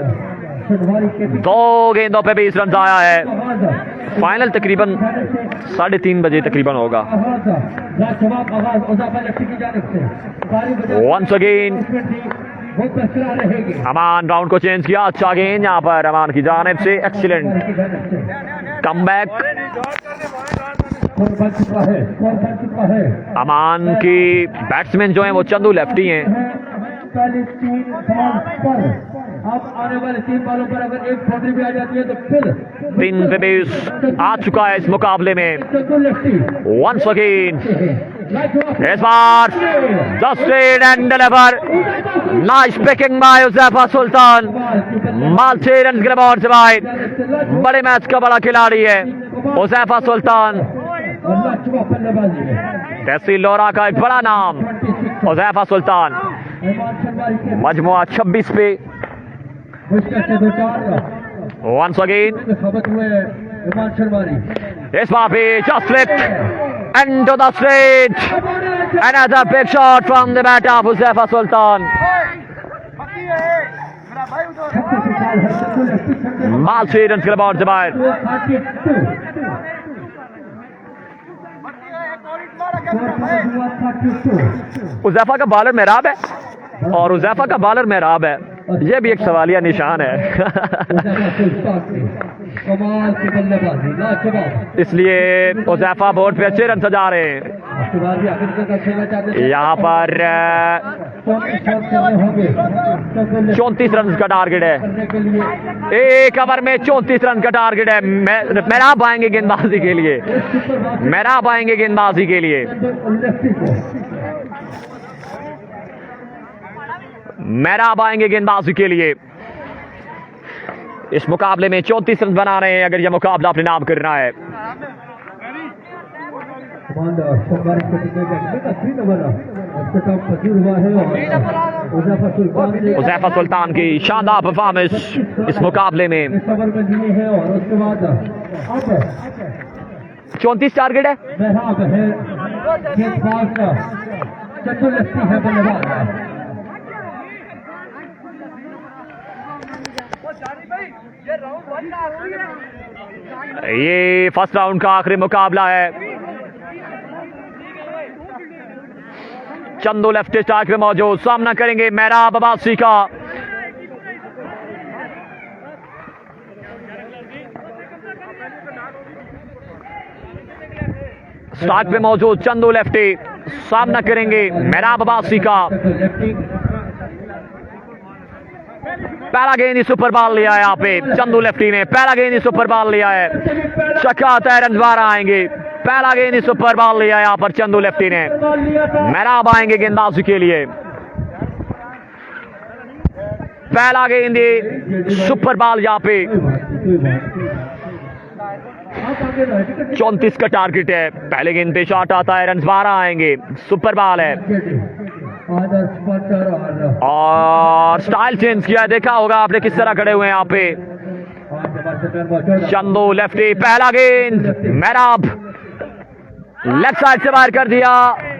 2 गेंदों पे 20 रन आया है। फाइनल तकरीबन 3:30 बजे तकरीबन होगा। वंस अगेन अमान राउंड को चेंज किया। अच्छा गेंद यहाँ पर अमान की जानिब से, एक्सीलेंट कमबैक। अमान की बैट्समैन जो हैं वो चंदू लेफ्टी हैं। अब आने वाले 3 बॉलों पर अगर एक बाउंड्री भी आ जाती है तो फिर 3 पे बेस आ चुका है इस मुकाबले में। वंस अगेन इस बार the straight and deliver, nice picking by Huzaifa Sultan. माल 6 रन के बॉल से बाहर। बड़े मैच का बड़ा खिलाड़ी है हुज़ैफा सुल्तान, तहसील लोरा का एक बड़ा नाम हुज़ैफा सुल्तान। मजमुआ 26 पे। वंस अगेन इस बार भी just slipped into the straight, another big shot from the bat of Huzaifa Sultan. माल 6 रन के बॉल से बाहर। हुज़ैफा का बॉलर मेहराब है और हुज़ैफा का बॉलर मेहराब है, ये भी एक सवालिया निशान है। इसलिए हुज़ैफा बोर्ड पे अच्छे रन सजा रहे हैं। यहाँ पर 34 रन का टारगेट है, एक ओवर में 34 रन का टारगेट है। मेहराब आएंगे गेंदबाजी के लिए, मेहराब आएंगे गेंदबाजी के लिए। मेहराब आएंगे गेंदबाजी के लिए। इस मुकाबले में 34 रन बना रहे हैं अगर यह मुकाबला अपने नाम करना है। हुज़ैफा सुल्तान की शानदार परफॉर्मेंस इस मुकाबले में। 34 टारगेट है। ये फर्स्ट राउंड का आखिरी मुकाबला है। चंदू लेफ्ट स्टार्ट में मौजूद, सामना करेंगे मेहराब अब्बासी का। स्टार्ट पे मौजूद चंदू लेफ्टी, सामना करेंगे मेहराब अब्बासी का। पहला गेंद ही सुपर बॉल लिया है यहाँ पे चंदू लेफ्टी ने, पहला गेंद ही सुपर बॉल लिया है। छक्का आता है, रन 12 आएंगे। पहला गेंद ही सुपर बॉल लिया है यहाँ पर चंदू लेफ्टी ने। मेहराब आएंगे गेंदबाजी के लिए। पहला गेंद ही सुपर बॉल यहाँ पे। 34 का टारगेट है। पहले गेंद पे शॉट आता है, रन 12 आएंगे। सुपर बॉल है और स्टाइल चेंज किया है, देखा होगा आपने किस तरह खड़े हुए हैं यहाँ पे चंदू लेफ्टी। पहला गेंद मेहराब लेग साइड से बाहर कर दिया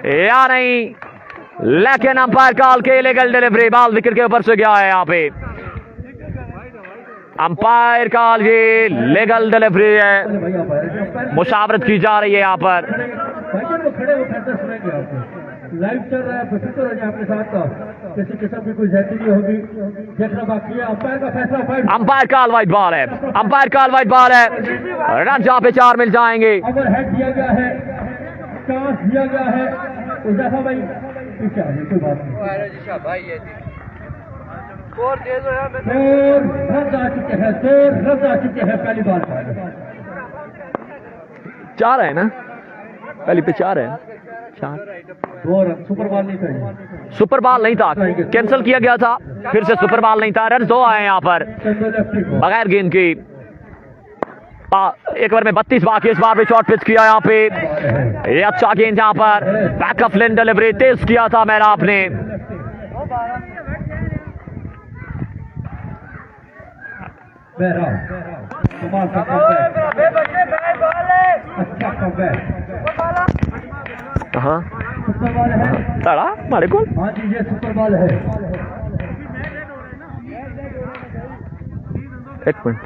या नहीं, लेकिन अंपायर कॉल के इलीगल डिलीवरी, बॉल विकेट के ऊपर से गया है। यहाँ पे अंपायर कॉल ये लीगल डिलीवरी है, मुशावरत की जा रही है यहाँ पर। लाइव चल रहा है, बेफिक्र हो जाए अपने साथ का, किसी किस्म की कोई ज्यादती नहीं होगी, देखना बाकी है। अंपायर का फैसला, अंपायर कॉल वाइड बॉल है, अंपायर कॉल वाइड बॉल है। रन जहाँ पे 4 मिल जाएंगे। ओवर हेड दिया गया है, चांस दिया गया है। हुज़ैफा भाई पीछे आ जाए, कोई बात नहीं। और रन आ चुके हैं, 2 रन आ चुके हैं पहली बार पर। 4 है ना, पहली पे 4 है। 2 रन, सुपर बॉल नहीं था, सुपर बॉल नहीं था, कैंसिल किया गया था, फिर से सुपर बॉल नहीं था। रन 2 आए यहाँ पर बगैर गेंद की। एक ओवर में 32 बाकी। इस बार भी शॉर्ट पिच किया यहाँ पे, ये अच्छा गेंद यहाँ पर। बैक ऑफ लेन डिलीवरी तेज किया था मेहराब ने। हाँ तड़ा हमारे को। हाँ जी, ये सुपर बॉल है। एक मिनट,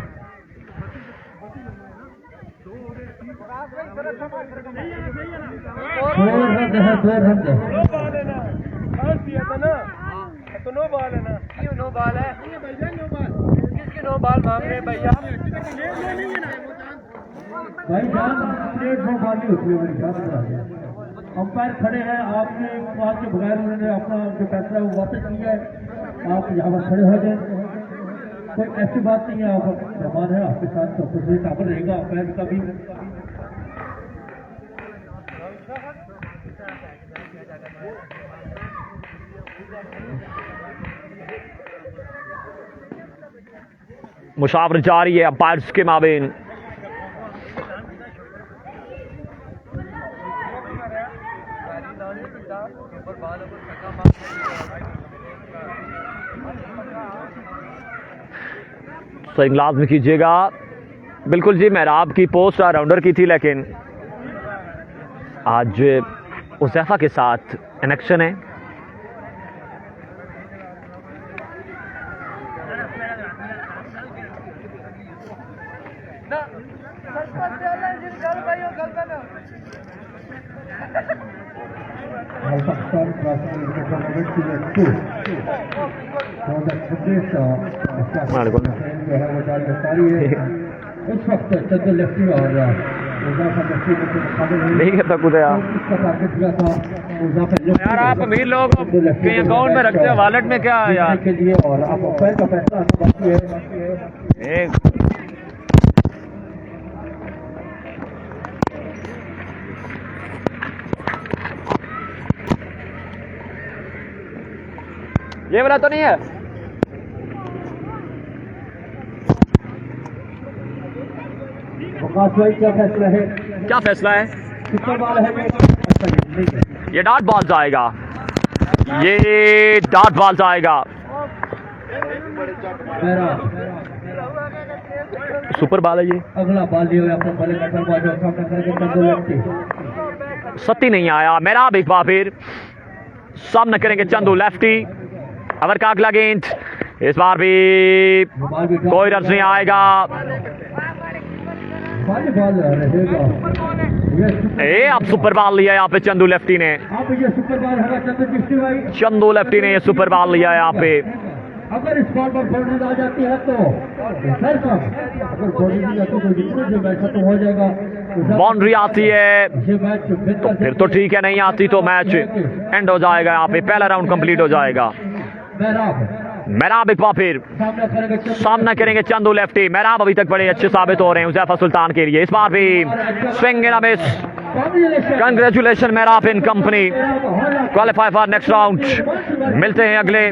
नो बॉल है ना, नो बॉल है, किसकी नो बॉल मांग रहे हैं भैया? भाई जान नो बॉल नहीं होती है मेरे ख्याल से। अंपायर खड़े हैं, आपने बात के बगैर उन्होंने अपना जो फैसला है वो वापस किया है। आप यहाँ पर खड़े हो जाए। कोई ऐसी बात नहीं है, आप मेहमान है आपके साथ तो कुछ काबल रहेगा पैर का भी। मुशावरत जारी है अंपायर्स के माबेन। स्विंग लाजमी कीजिएगा। बिल्कुल जी, मेहराब की पोस्ट राउंडर की थी, लेकिन आज उज़ैफा के साथ कनेक्शन है। पाकिस्तान क्रॉसिंग टूर्नामेंट की जो 2026 जो है वो जारी है। इस वक्त चंद लेफ्टी और नहीं करता कुछ यार। यार आप अमीर लोग के अकाउंट में रखते हैं, वॉलेट में क्या है यार के लिए, और आप पैर का फैसला बाकी है। ये वाला तो नहीं है। वकास भाई क्या फैसला है? क्या फैसला है? कितना बाल है? ये डॉट बॉल जाएगा, ये डॉट बॉल जाएगा। सुपर बॉल है ये। अगला बॉल लिया हुआ अपना बल्ले का दरवाजा सामने करेंगे चंदू लेफ्टी। सत्ती नहीं आया, मेरा एक बार फिर सामना करेंगे चंदू लेफ्टी। अवर का अगला गेंद, इस बार भी कोई रन नहीं आएगा। अब सुपर बॉल लिया यहाँ पे चंदू लेफ्टी ने। चंदू लेफ्टी ने ये सुपर बॉल लिया है यहाँ पे। अगर इस बॉल पर बाउंड्री आ जाती है तो अगर बाउंड्री नहीं आती तो जितने जो मैच तो हो जाएगा। बाउंड्री आती है तो फिर तो ठीक है, नहीं आती तो मैच एंड हो जाएगा। यहाँ पे पहला राउंड कंप्लीट हो जाएगा। मेहराब एक बार फिर सामना करेंगे चंदू लेफ्टी। मेहराब अभी तक बड़े अच्छे साबित हो रहे हैं उज़ैफा सुल्तान के लिए। इस बार भी swing and a miss. Congratulations Mehrab in company, qualify for next round. मिलते हैं अगले